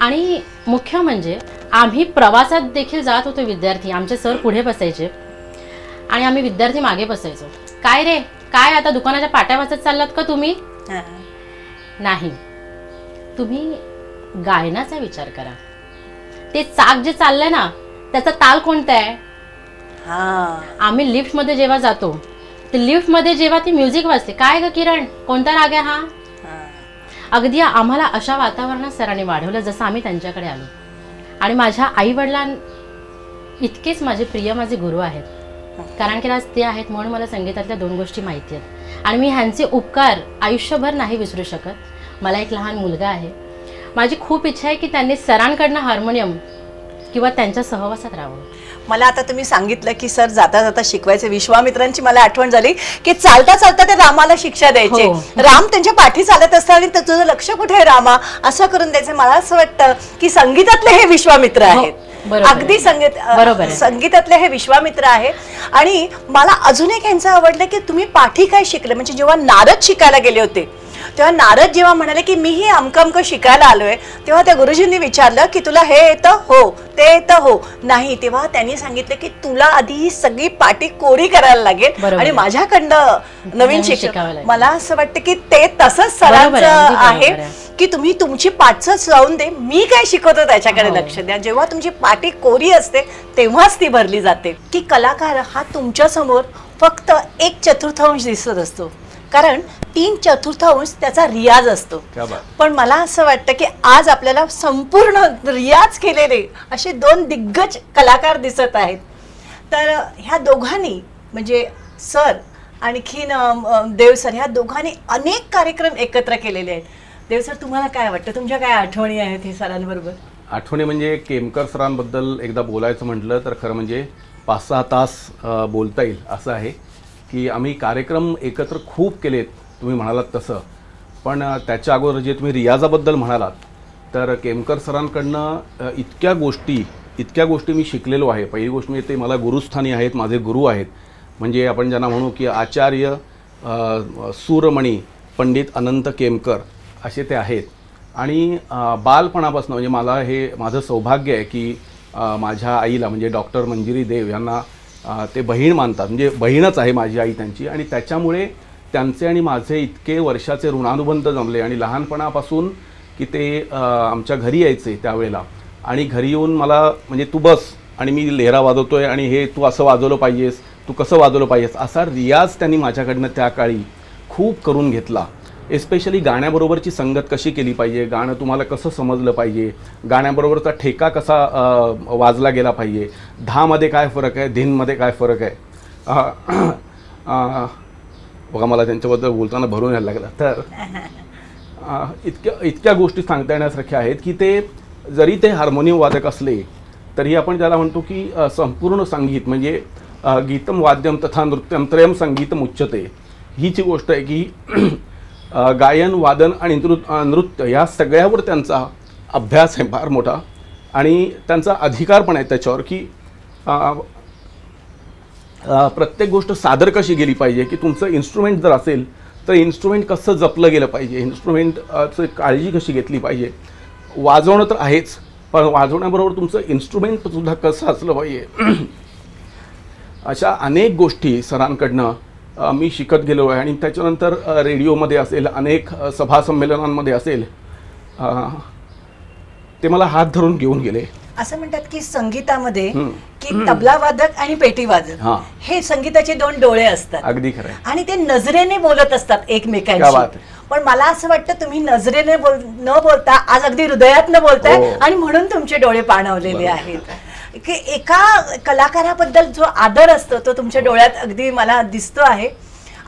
आणि मुख्य म्हणजे आम्ही प्रवासात देखील जात होतो विद्यार्थी. आमचे सर पुढे बसायचे आणि आम्ही विद्यार्थी मागे बसायचो. काय रे, काय आता दुकानाच्या पाट्या वाचत चाललात का तुम्ही? हा. नाही, तुम्ही गायनाचा विचार करा. ते चाक जे चाललंय ना, त्याचा ताल कोणता आहे? हा. आम्ही लिफ्टमध्ये जेव्हा जातो, ते लिफ्टमध्ये जेव्हा ती म्युझिक वाजते, काय ग किरण, कोणता राग आहे हा? हा. अगदी आम्हाला अशा वातावरणात सरांनी वाढवलं जसं आम्ही त्यांच्याकडे आलो. आणि माझ्या आई वडिलां इतकेच माझे प्रिय माझे गुरु आहेत. कारण की आज ते आहेत म्हणून मला संगीतातल्या 2 गोष्टी माहिती आहेत आणि मी ह्यांचे उपकार आयुष्यभर नाही विसरू शकत. मला एक लहान मुलगा आहे. माझी खूप इच्छा आहे की त्यांनी सरांकडनं हार्मोनियम किंवा त्यांच्या सहवासात राहावं. मला आता तुम्ही सांगितलं की सर जाता जाता शिकवायचे. विश्वामित्रांची मला आठवण झाली की चालता चालता ते रामाला शिक्षा द्यायचे. हो. राम त्यांच्या पाठी चालत असतात आणि तुझं लक्ष कुठे आहे रामा, असं करून द्यायचं. मला असं वाटतं की संगीतातले हे विश्वामित्र आहेत. बरोबर आहे. अगदी बरोबर आहे. संगीतातले हे विश्वामित्र आहे. आणि मला अजून एक यांचं आवडलं की तुम्ही पाठी काय शिकले. म्हणजे जेव्हा नारद शिकायला गेले होते तेव्हा नारद जेव्हा म्हणाले की मीही अमकं शिकायला आलोय, तेव्हा त्या गुरुजींनी विचारलं की तुला हे येतं? हो. ते येतं? हो. नाही. तेव्हा त्यांनी सांगितलं की तुला आधी ही सगळी पाठी कोरी करायला लागेल आणि माझ्याकडनं नवीन शिकावं लागेल. मला असं वाटतं की ते तसंच सरांचं आहे की तुम्ही तुमची पाठच जाऊन दे, मी काय शिकवतो त्याच्याकडे लक्ष द्या. जेव्हा तुमची पाठी कोरी असते तेव्हाच ती भरली जाते. की कलाकार हा तुमच्या समोर फक्त 1/4 दिसत असतो, कारण 3/4 त्याचा रियाज असतो. पण मला असं वाटतं की आज आपल्याला संपूर्ण रियाज केलेले असे 2 दिग्गज कलाकार दिसत आहेत. तर ह्या दोघांनी म्हणजे सर आणखीन देव सर, ह्या दोघांनी अनेक कार्यक्रम एकत्र केलेले आहेत. देव सर, तुम्हाला काय वाटतं, तुमच्या काय आठवणी आहेत हे सरांबरोबर? आठवणी म्हणजे केमकर सरांबद्दल एकदा बोलायचं म्हटलं तर खरं म्हणजे 5-6 तास बोलता येईल असं आहे की आम्ही कार्यक्रम एकत्र खूप केलेत तुम्ही म्हणालात तसं. पण त्याच्या अगोदर जे तुम्ही रियाजाबद्दल म्हणालात तर केमकर सरांकडनं इतक्या गोष्टी मी शिकलेलो आहे. पहिली गोष्ट म्हणजे ते मला गुरुस्थानी आहेत, माझे गुरु आहेत. म्हणजे आपण ज्यांना म्हणू की आचार्य सूरमणी पंडित अनंत केमकर असे ते आहेत. आणि बालपणापासून म्हणजे मला हे माझं सौभाग्य आहे की माझ्या आईला म्हणजे डॉक्टर मंजिरी देव यांना ते बहीण मानतात. म्हणजे बहीणच आहे माझी आई त्यांची. आणि त्याच्यामुळे त्यांचे आणि माझे इतके वर्षाचे ऋणानुबंध जमले. आणि लहानपणापासून की ते आमच्या घरी यायचे त्यावेळेला आणि घरी येऊन मला म्हणजे तू बस आणि मी लेहरा वाजवतोय आणि हे तू असं वाजवलं पाहिजेस, तू कसं वाजवलं पाहिजेस, असा रियाज त्यांनी माझ्याकडनं त्या काळी खूप करून घेतला. एस्पेशली गाण्याबरोबरची संगत कशी केली पाहिजे, गाणं तुम्हाला कसं समजलं पाहिजे, गाण्याबरोबरचा ठेका कसा वाजला गेला पाहिजे, धामध्ये काय फरक आहे, धीनमध्ये काय फरक आहे. बघा मला त्यांच्याबद्दल बोलताना भरून यायला लागला. तर इतक्या गोष्टी सांगता येण्यासारख्या आहेत की ते जरी ते हार्मोनियम वादक असले तरी आपण ज्याला म्हणतो की संपूर्ण संगीत म्हणजे गीतम वाद्यम तथा नृत्यम त्रयम संगीतम उच्यते, ही जी गोष्ट आहे की गायन वादन आणि नृत्य या सगळ्यावर त्यांचा अभ्यास आहे फार मोठा. आणि त्यांचा अधिकार पण आहे त्याच्यावर की प्रत्येक गोष्ट सादर कशी गेली पाहिजे, की तुमचं इन्स्ट्रुमेंट जर असेल तर इन्स्ट्रुमेंट कसं जपलं गेलं पाहिजे, इन्स्ट्रुमेंटचं काळजी कशी घेतली पाहिजे. वाजवणं तर आहेच पण वाजवण्याबरोबर तुमचं इन्स्ट्रुमेंटसुद्धा कसं असलं पाहिजे. अशा अनेक गोष्टी सरांकडनं मी शिकत गेलो आहे. आणि त्याच्यानंतर रेडिओमध्ये असेल, अनेक सभा संमेलनांमध्ये असेल, ते मला हात धरून घेऊन गेले. असं म्हणतात की संगीतामध्ये की तबला वादक आणि पेटी वादक हे संगीताचे 2 डोळे असतात. अगदी खरं. आणि ते नजरेने बोलत असतात एकमेकांशी. पण मला असं वाटतं तुम्ही नजरेने न बोलता आज अगदी हृदयात न बोलताय आणि म्हणून तुमचे डोळे पाणवलेले आहेत. की एका कलाकाराबद्दल जो आदर असतो तो तुमच्या डोळ्यात अगदी मला दिसतो आहे.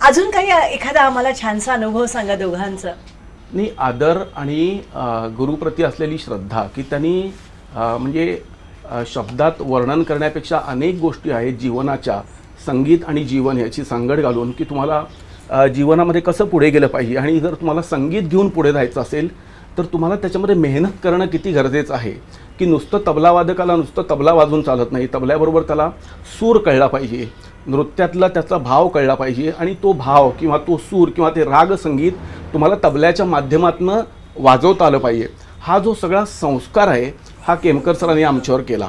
अजून काही एखादा आम्हाला छानसा अनुभव सांगा दोघांचा. आदर आणि गुरुप्रती असलेली श्रद्धा की त्यांनी म्हणजे शब्दात वर्णन करण्यापेक्षा अनेक गोष्टी आहेत जीवनाच्या, संगीत आणि जीवन याची सांगड घालून की तुम्हाला जीवनामध्ये कसं पुढे गेलं पाहिजे. आणि जर तुम्हाला संगीत घेऊन पुढे जायचं असेल तर तुम्हाला त्याच्यामध्ये मेहनत करणं किती गरजेचं आहे, की नुसतं तबलावादकाला नुसतं तबला वाजवून चालत नाही, तबल्याबरोबर त्याला सूर कळला पाहिजे, नृत्यातला त्याचा भाव कळला पाहिजे आणि तो भाव किंवा तो सूर किंवा ते राग संगीत तुम्हाला तबल्याच्या माध्यमातून वाजवता आलं पाहिजे. हा जो सगळा संस्कार आहे हा केमकर सरांनी आमच्यावर केला,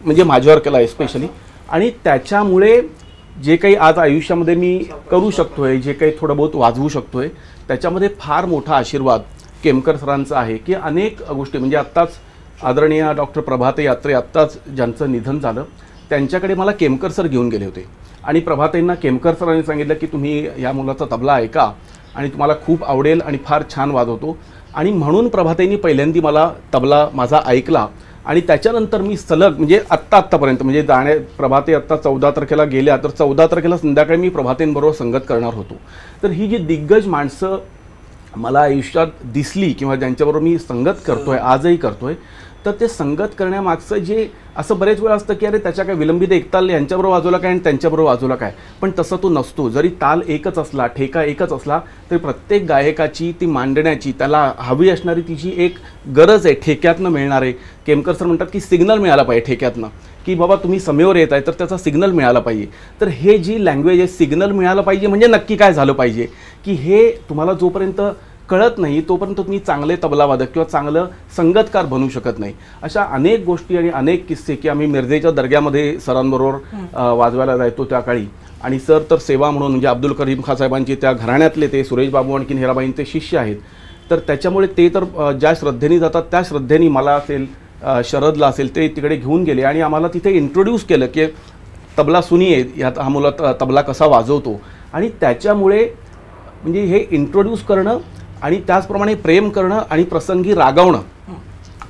म्हणजे माझ्यावर केला स्पेशली. आणि त्याच्यामुळे जे काही आज आयुष्यामध्ये मी करू शकतो आहे, जे काही थोडं बहुत वाजवू शकतो आहे, त्याच्यामध्ये फार मोठा आशीर्वाद केमकर सरांचा आहे. की अनेक गोष्टी म्हणजे आत्ताच आदरणीय डॉक्टर प्रभाते यात्रे आत्ताच ज्यांचं निधन झालं त्यांच्याकडे मला केमकर सर घेऊन गेले होते आणि प्रभाताईंना केमकर सरांनी सांगितलं की तुम्ही या मुलाचा तबला ऐका आणि तुम्हाला खूप आवडेल आणि फार छान वाजवतो. आणि म्हणून प्रभाताईंनी पहिल्यांदा मला तबला माझा ऐकला आणि त्याच्यानंतर मी सलग म्हणजे आत्तापर्यंत म्हणजे प्रभाते आत्ता 14 तारखेला गेल्या तर 14 तारखेला संध्याकाळी मी प्रभाताईंबरोबर संगत करणार होतो. तर ही जी दिग्गज माणसं मला आयुष्यात दिसली किंवा ज्यांच्याबरोबर मी संगत करतोय आजही करतोय, तर ते संगत करण्यामागचं जे असं बरेच वेळा असतं की अरे त्याच्या काय विलंबित एकताल यांच्याबरोबर वाजवला काय आणि त्यांच्याबरोबर वाजवला काय, पण तसं तो नसतो. जरी ताल एकच असला, ठेका एकच असला तरी प्रत्येक गायकाची ती मांडण्याची त्याला हवी असणारी तिची एक गरज आहे, ठेक्यातनं मिळणार आहे. केमकर सर म्हणतात की सिग्नल मिळाला पाहिजे ठेक्यातनं, की बाबा तुम्ही समेवर येत आहे तर त्याचा सिग्नल मिळाला पाहिजे. तर हे जी लँग्वेज आहे सिग्नल मिळाला पाहिजे म्हणजे नक्की काय झालं पाहिजे की हे तुम्हाला जोपर्यंत कळत नाही तोपर्यंत तुम्ही चांगले तबलावादक किंवा चांगलं संगतकार बनू शकत नाही. अशा अनेक गोष्टी आणि अनेक किस्से की आम्ही मिरजेच्या दर्ग्यामध्ये सरांबरोबर वाजवायला जायचो त्या काळी. आणि सर तर सेवा म्हणून म्हणजे अब्दुल करीम खान साहेबांची त्या घराण्यातले ते सुरेश बाबू आणखीन हिराबाईंचे शिष्य आहेत. तर त्याच्यामुळे ते तर ज्या श्रद्धेने जातात त्या श्रद्धेने मला असेल शरदला असेल ते तिकडे घेऊन गेले आणि आम्हाला तिथे इंट्रोड्यूस केलं की तबला सुनिये यात हा मुला तबला कसा वाजवतो. आणि त्याच्यामुळे म्हणजे हे इंट्रोड्यूस करणं आणि त्याचप्रमाणे प्रेम करणं आणि प्रसंगी रागावणं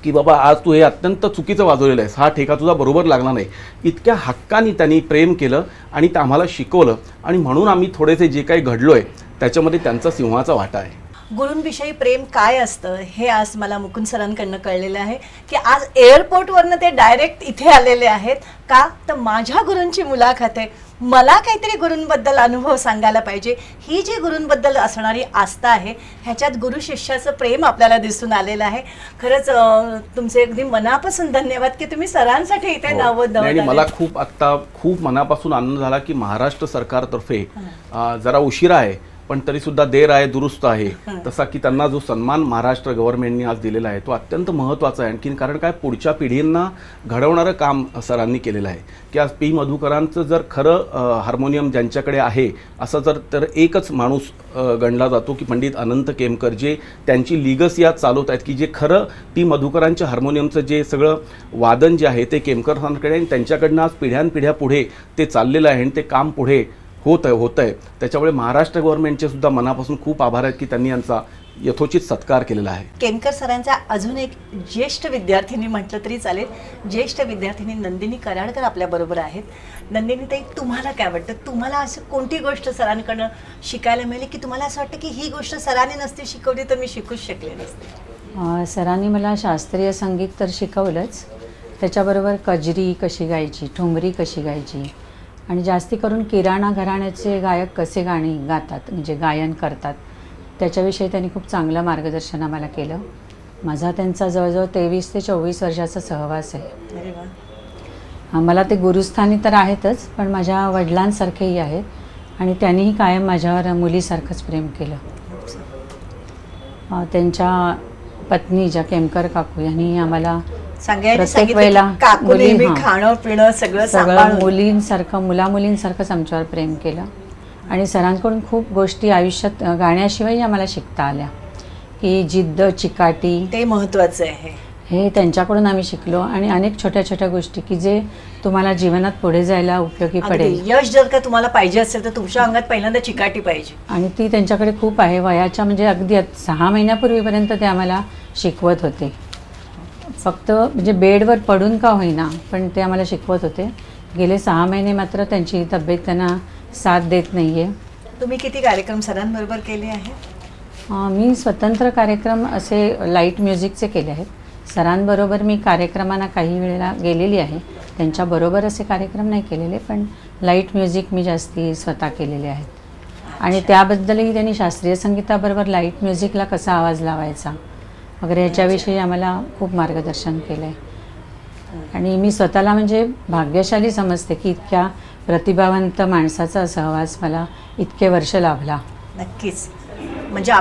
की बाबा आज तू हे अत्यंत चुकीचं वाजवलेलं आहेस, हा ठेका तुझा बरोबर लागला नाही, इतक्या हक्काने त्यांनी प्रेम केलं आणि ते आम्हाला शिकवलं. आणि म्हणून आम्ही थोडेसे जे काही घडलो आहे त्याच्यामध्ये त्यांचा सिंहाचा वाटा आहे. गुरूंविषयी प्रेम काय असतं हे आज मला मुकुंद सरांकडनं कळलेलं आहे की आज एअरपोर्टवरनं ते डायरेक्ट इथे आलेले आहेत. का तर माझ्या गुरूंची मुलाखत आहे, मला काहीतरी गुरूंबद्दल अनुभव सांगायला पाहिजे. ही जी गुरूंबद्दल असणारी आस्था आहे ह्याच्यात गुरु शिष्याचं प्रेम आपल्याला दिसून आलेलं आहे. खरंच तुमचे अगदी मनापासून धन्यवाद की तुम्ही सरांसाठी इथे नवद. आणि मला खूप मनापासून आनंद झाला की महाराष्ट्र सरकारतर्फे जरा उशिरा आहे पण तरीसुद्धा देर आहे दुरुस्त आहे तसा की त्यांना जो सन्मान महाराष्ट्र गव्हर्नमेंटने आज दिलेला आहे तो अत्यंत महत्त्वाचा आहे. आणखीन कारण काय पुढच्या पिढींना घडवणारं काम सरांनी केलेलं आहे की आज पी मधुकरांचं जर खरं हार्मोनियम ज्यांच्याकडे आहे असं तर एकच माणूस गणला जातो की पंडित अनंत केमकर, जे त्यांची लिगसी आज चालवत आहेत की जे खरं पी मधुकरांच्या हार्मोनियमचं जे सगळं वादन जे आहे ते केमकरांकडे आणि त्यांच्याकडनं आज पिढ्यानपिढ्या पुढे ते चाललेलं आहे आणि ते काम पुढे होत आहे. त्याच्यामुळे महाराष्ट्र गव्हर्नमेंटचे सुद्धा मनापासून खूप आभार आहेत की त्यांनी यांचा यथोचित सत्कार केलेला आहे. केमकर सरांचा अजून एक ज्येष्ठ विद्यार्थिनी म्हटलं तरी चालेल, ज्येष्ठ विद्यार्थिनी नंदिनी कराडकर आपल्याबरोबर आहेत. नंदिनी ताई, तुम्हाला काय वाटतं, तुम्हाला असं कोणती गोष्ट सरांकडनं शिकायला मिळाली की तुम्हाला असं वाटतं की ही गोष्ट सरांनी नसती शिकवली तर मी शिकूच शकले नसते? सरांनी मला शास्त्रीय संगीत तर शिकवलंच, त्याच्याबरोबर कजरी कशी गायची, ठुमरी कशी गायची आणि जास्ती करून किराणा घराण्याचे गायक कसे गाणी गातात म्हणजे गायन करतात त्याच्याविषयी त्यांनी खूप चांगलं मार्गदर्शन आम्हाला केलं. माझा त्यांचा जवळजवळ 23 ते 24 वर्षाचा सहवास आहे. अरे वा. मला ते गुरुस्थानी तर आहेतच पण माझ्या वडिलांसारखेही आहेत आणि त्यांनीही कायम माझ्यावर मुलीसारखंच प्रेम केलं. त्यांच्या पत्नी ज्या केमकर काकू यांनी आम्हाला प्रत्येक वेळेला खाणं पिणं सगळं मुलींसारखंच आमच्यावर प्रेम केलं. आणि सरांकडून खूप गोष्टी आयुष्यात गाण्याशिवाय आम्हाला शिकता आल्या की जिद्द, चिकाटी, ते महत्त्वाचं आहे. हे त्यांच्याकडून आम्ही शिकलो. आणि अनेक छोट्या छोट्या गोष्टी की जे तुम्हाला जीवनात पुढे जायला उपयोगी पडेल. यश जर का तुम्हाला पाहिजे असेल तर तुमच्या अंगात पहिल्यांदा चिकाटी पाहिजे आणि ती त्यांच्याकडे खूप आहे. वयाच्या म्हणजे अगदी 6 महिन्यापूर्वीपर्यंत ते आम्हाला शिकवत होते. फक्त म्हणजे बेडवर पडून का होईना पण ते आम्हाला शिकवत होते. गेले 6 महिने मात्र त्यांची तब्येत त्यांना साथ देत नाही आहे. तुम्ही किती कार्यक्रम सरांबरोबर केले आहेत? मी स्वतंत्र कार्यक्रम असे लाईट म्युझिकचे केले आहेत. सरांबरोबर मी कार्यक्रमांना काही वेळेला गेलेली आहे. त्यांच्याबरोबर असे कार्यक्रम नाही केलेले, पण लाईट म्युझिक मी जास्ती स्वतः केलेले आहेत. आणि त्याबद्दलही त्यांनी शास्त्रीय संगीताबरोबर लाईट म्युझिकला कसा आवाज लावायचा वगैरे ह्याच्याविषयी आम्हाला खूप मार्गदर्शन केलं आहे. आणि मी स्वतःला म्हणजे भाग्यशाली समजते की इतक्या प्रतिभावंत माणसाचा सहवास मला इतके वर्ष लाभला. नक्कीच. म्हणजे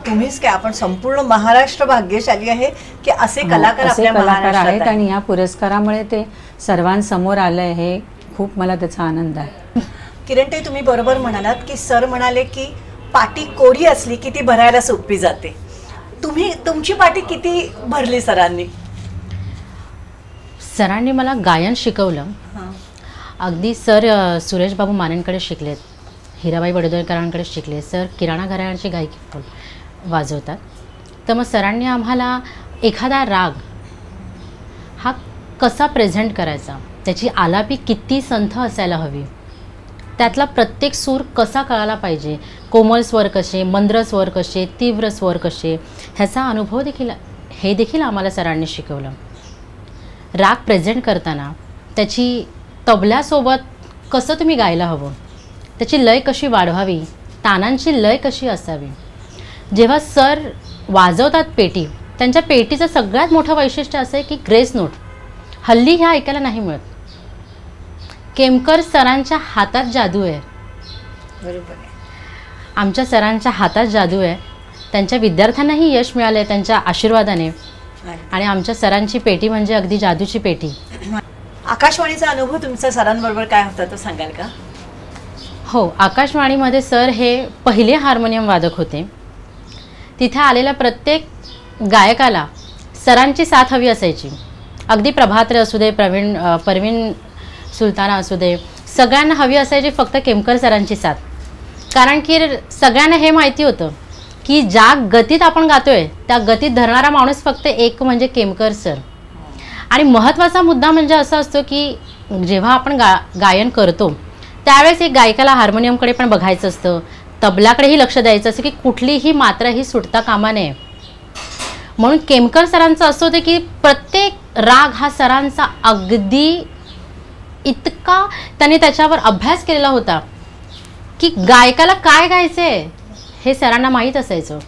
तुम्हीच काय, आपण संपूर्ण महाराष्ट्र भाग्यशाली आहे की असे कलाकार असे आपल्या कलाकार महाराष्ट्रात आहेत. आहेत. आणि ह्या पुरस्कारामुळे ते सर्वांसमोर आलं आहे, हे खूप मला त्याचा आनंद आहे. किरण ताई, तुम्ही बरोबर म्हणालात की सर म्हणाले की पाटी कोरी असली की ती भरायला सोपी जाते. तुमची पाटी किती भरली सरांनी? सरांनी मला गायन शिकवलं. अगदी सर सुरेश बाबू मानेंकडे शिकलेत, हिराबाई बडोदरकरांकडे शिकले. सर किराणा घराण्याची गायकी वाजवतात. तर मग सरांनी आम्हाला एखादा राग हा कसा प्रेझेंट करायचा, त्याची आलापी किती संथ असायला हवी, त्यातला प्रत्येक सूर कसा कळायला पाहिजे, कोमल स्वर कसे, मंद्र स्वर कसे, तीव्र स्वर कसे, ह्याचा अनुभव देखील आम्हाला सरांनी शिकवलं. राग प्रेझेंट करताना त्याची तबल्यासोबत कसं तुम्ही गायला हवं, त्याची लय कशी वाढवावी, तानांची लय कशी असावी. जेव्हा सर वाजवतात पेटी, त्यांच्या पेटीचं सगळ्यात मोठं वैशिष्ट्य असं आहे की ग्रेस नोट हल्ली ह्या ऐकायला नाही मिळत. केमकर सरांच्या हातात जादू आहे. बरोबर आहे. आमच्या सरांच्या हातात जादू आहे. त्यांच्या विद्यार्थ्यांनाही यश मिळालं त्यांच्या आशीर्वादाने. आणि आमच्या सरांची पेटी म्हणजे अगदी जादूची पेटी. आकाशवाणीचा अनुभव तुमचा सरांबरोबर काय होता तो सांगाल का? हो, आकाशवाणीमध्ये सर हे पहिले हार्मोनियम वादक होते. तिथे आलेल्या प्रत्येक गायकाला सरांची साथ हवी असायची. अगदी प्रभात्रे असू दे, परवीन सुलताना असू दे, सगळ्यांना हवी असायची फक्त केमकर सरांची साथ. कारण की सगळ्यांना हे माहिती होतं की ज्या गतीत आपण गातोय त्या गतीत धरणारा माणूस फक्त एक म्हणजे केमकर सर. आणि महत्त्वाचा मुद्दा म्हणजे असा असतो की जेव्हा आपण गायन करतो त्यावेळेस एक गायकाला हार्मोनियमकडे पण बघायचं असतं, तबल्याकडेही लक्ष द्यायचं असतं की कुठलीही मात्रा ही सुटता कामा नये. म्हणून केमकर सरांचं असं होतं की प्रत्येक राग हा सरांचा अगदी इतका त्यांनी त्याच्यावर अभ्यास केलेला होता की गायकाला काय गायचे हे सरांना माहीत असायचं.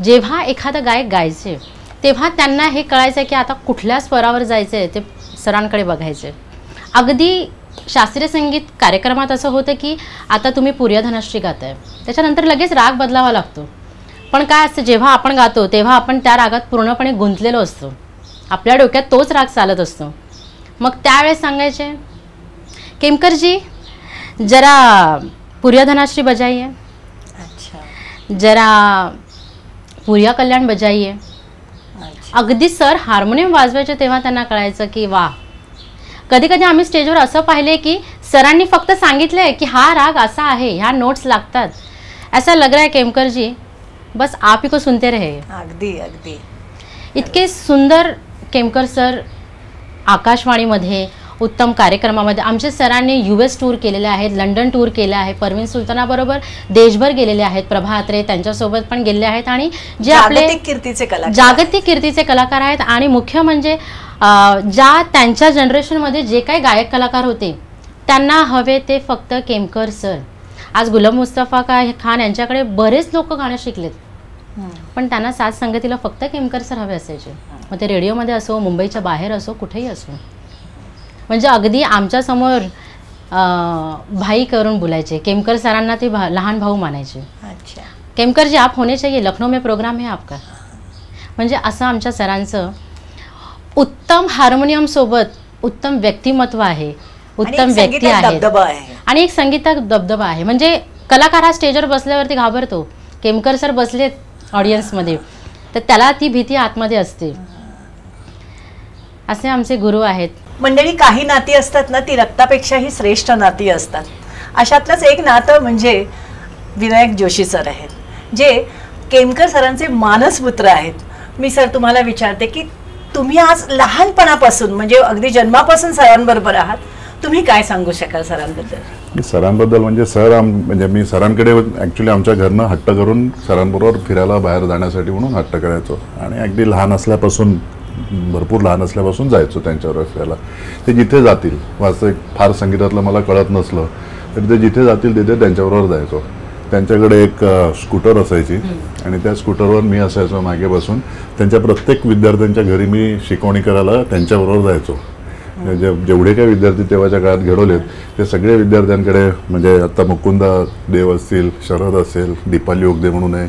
जेव्हा एखादा गायक गायचे तेव्हा त्यांना हे कळायचं की आता कुठल्या स्वरावर जायचं आहे ते सरांकडे बघायचे. अगदी शास्त्रीय संगीत कार्यक्रमात असं होतं की आता तुम्ही पुर्यधनाश्री गाताय, त्याच्यानंतर लगेच राग बदलावा लागतो. पण काय असतं, जेव्हा आपण गातो तेव्हा आपण त्या रागात पूर्णपणे गुंतलेलो असतो, आपल्या डोक्यात तोच राग चालत असतो. मग त्यावेळेस सांगायचे, केमकर जी जरा पुर्यधनाश्री बजाइए, जरा पुर्या कल्याण बजाइए. अगदी सर हार्मोनियम वाजवायचे तेव्हा त्यांना कळायचं की वा. कधी कधी आम्ही स्टेजवर असं पाहिले की सरांनी फक्त सांगितलंय की हा राग असा आहे, ह्या नोट्स लागतात, ऐसा लग रहा है केमकर जी बस आप ही को सुनते रहे. अगदी अगदी इतके सुंदर केमकर सर आकाशवाणीमध्ये उत्तम कार्यक्रमामध्ये. आमच्या सरांनी US टूर केलेले आहेत, लंडन टूर केले आहे, परवीन सुलतानाबरोबर देशभर गेलेले आहेत, प्रभा अत्रे त्यांच्यासोबत पण गेलेले आहेत. आणि जे आपले जागतिक कीर्तीचे कलाकार आहेत. आणि मुख्य म्हणजे ज्या त्यांच्या जनरेशनमध्ये जे काही गायक कलाकार होते त्यांना हवे ते फक्त केमकर सर. आज गुलाम मुस्तफा खान यांच्याकडे बरेच लोक गाणं शिकलेत, पण त्यांना साथ संगतीला फक्त केमकर सर हवे असायचे. मग ते रेडिओमध्ये असो, मुंबईच्या बाहेर असो, कुठेही असो. म्हणजे अगदी आमच्यासमोर भाई करून बोलायचे. केमकर सरांना ते लहान भाऊ मानायचे. अच्छा, केमकर जी आप होने चाहिए, लखनऊ में प्रोग्राम है आपका. म्हणजे असं आमच्या सरांचं उत्तम हार्मोनियम सोबत उत्तम व्यक्तिमत्व आहे, उत्तम व्यक्ती आहे आणि एक संगीतात दबदबा आहे. म्हणजे कलाकार हा स्टेजवर बसल्यावरती घाबरतो, केमकर सर बसलेत ऑडियन्समध्ये तर त्याला ती भीती आतमध्ये असते. असे आमचे गुरु आहेत. मंडळी, काही नाती असतात ना ती रक्तापेक्षाही श्रेष्ठ नाती असतात. अशातलंच एक नातं म्हणजे विनायक जोशी सर आहेत, जे केमकर सरांचे मानसपुत्र आहेत. मी सर तुम्हाला विचारते की तुम्ही आज लहानपणापासून म्हणजे अगदी जन्मापासून सरांबरोबर आहात, तुम्ही काय सांगू शकाल सरांबद्दल? सरांबद्दल म्हणजे म्हणजे मी सरांकडे ॲक्च्युली आमच्या घरनं हट्ट करून सरांबरोबर फिरायला बाहेर जाण्यासाठी म्हणून हट्ट करायचो. आणि अगदी लहान असल्यापासून भरपूर लहान असल्यापासून जायचो त्यांच्यावर फिरायला. ते जिथे जातील, वास्तविक फार संगीतातलं मला कळत नसलं तरी ते जिथे जातील तिथे त्यांच्याबरोबर जायचो. त्यांच्याकडे एक स्कूटर असायची आणि त्या स्कूटरवर मी असायचो मागे बसून. त्यांच्या प्रत्येक विद्यार्थ्यांच्या घरी मी शिकवणी करायला त्यांच्याबरोबर जायचो. जेवढे काही विद्यार्थी तेव्हाच्या काळात घडवलेत ते सगळे विद्यार्थ्यांकडे, म्हणजे आता मुकुंदा देव असतील, शरद असेल, दीपाली योगदे म्हणून आहे,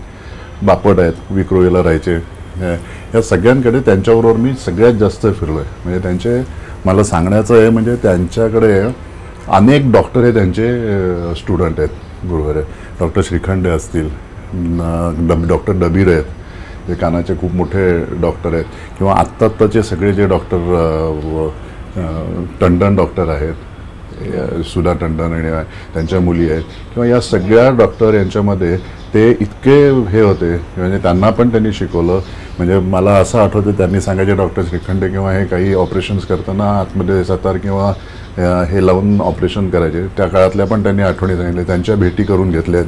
बापट आहेत, विक्रोळीला राहायचे, या सगळ्यांकडे त्यांच्याबरोबर मी सगळ्यात जास्त फिरलो आहे. म्हणजे त्यांचे मला सांगण्याचं आहे म्हणजे त्यांच्याकडे अनेक डॉक्टर हे त्यांचे स्टुडंट आहेत, गुरुवर आहेत. डॉक्टर श्रीखंडे असतील, डॉक्टर डबीर आहेत, जे कानाचे खूप मोठे डॉक्टर आहेत, किंवा आत्ताचे सगळे जे डॉक्टर टंडन डॉक्टर आहेत, सुधा टंडन आणि त्यांच्या मुली आहेत, किंवा या सगळ्या डॉक्टर यांच्यामध्ये ते इतके हे होते, म्हणजे त्यांना पण त्यांनी शिकवलं. म्हणजे मला असं आठवतं त्यांनी सांगायचे डॉक्टर श्रीखंडे किंवा हे काही ऑपरेशन्स करताना आतमध्ये सतार किंवा हे लावून ऑपरेशन करायचे, त्या काळातल्या पण त्यांनी आठवणी सांगितल्या, त्यांच्या भेटी करून घेतल्यात.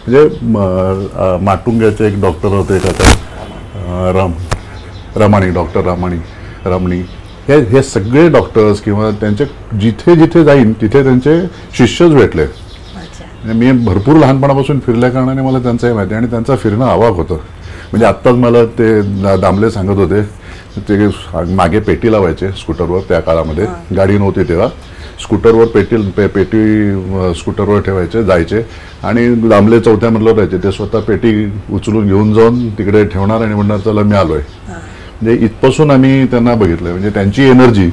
म्हणजे माटुंग्याचे एक डॉक्टर होते का रमाणी, डॉक्टर रमणी, हे सगळे डॉक्टर्स किंवा त्यांचे जिथे जिथे जाईन तिथे त्यांचे शिष्यच भेटले. मी भरपूर लहानपणापासून फिरल्या कारणाने मला त्यांचंही माहिती आहे आणि त्यांचं फिरणं अवाक होतं. म्हणजे आत्ताच मला ते दामले सांगत होते, ते मागे पेटी लावायचे स्कूटरवर, त्या काळामध्ये गाडी नव्हती तेव्हा, स्कूटरवर पेटी स्कूटरवर ठेवायचे, जायचे आणि दामले 4थ्या मजल्यावर राहायचे. ते स्वतः पेटी उचलून घेऊन जाऊन तिकडे ठेवणार आणि म्हणणार चला मी आलोय. म्हणजे इथपासून आम्ही त्यांना बघितलं. म्हणजे त्यांची एनर्जी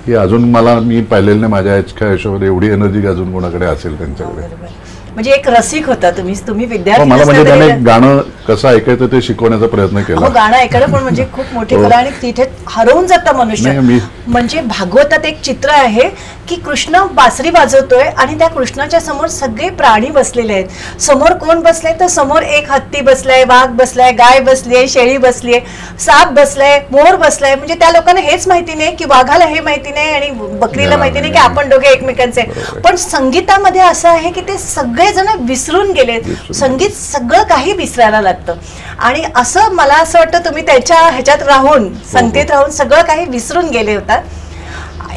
ही अजून मी पाहिलेलं नाही माझ्या आयुष्यामध्ये, एवढी एनर्जी अजून कोणाकडे असेल त्यांच्याकडे. म्हणजे एक रसिक होता तुम्ही विद्यार्थी. मला म्हणजे त्याने गाणं कसं ऐकायचं ते शिकवण्याचा प्रयत्न केला. गाणं ऐकायला पण म्हणजे खूप मोठी कला आणि तिथे हरवून जाता मनुष्य. म्हणजे भागवतात एक चित्र आहे की कृष्ण बासरी वाजवतोय आणि त्या कृष्णाच्या समोर सगळे प्राणी बसलेले आहेत. समोर कोण बसले तर समोर एक हत्ती बसलाय, वाघ बसलाय, गाय बसलीये, शेळी बसलीये, साप बसलाय, मोर बसलाय. म्हणजे त्या लोकांना हेच माहिती नाही की वाघाला हे माहिती नाही आणि बकरीला माहिती नाही की आपण दोघे एकमेकांचे. पण संगीतामध्ये असं आहे की ते सगळे जण विसरून गेले. संगीत सगळं काही विसरायला लागतं आणि असं मला असं वाटतं तुम्ही त्याच्या ह्याच्यात राहून, संगीत राहून सगळं काही विसरून गेले होता.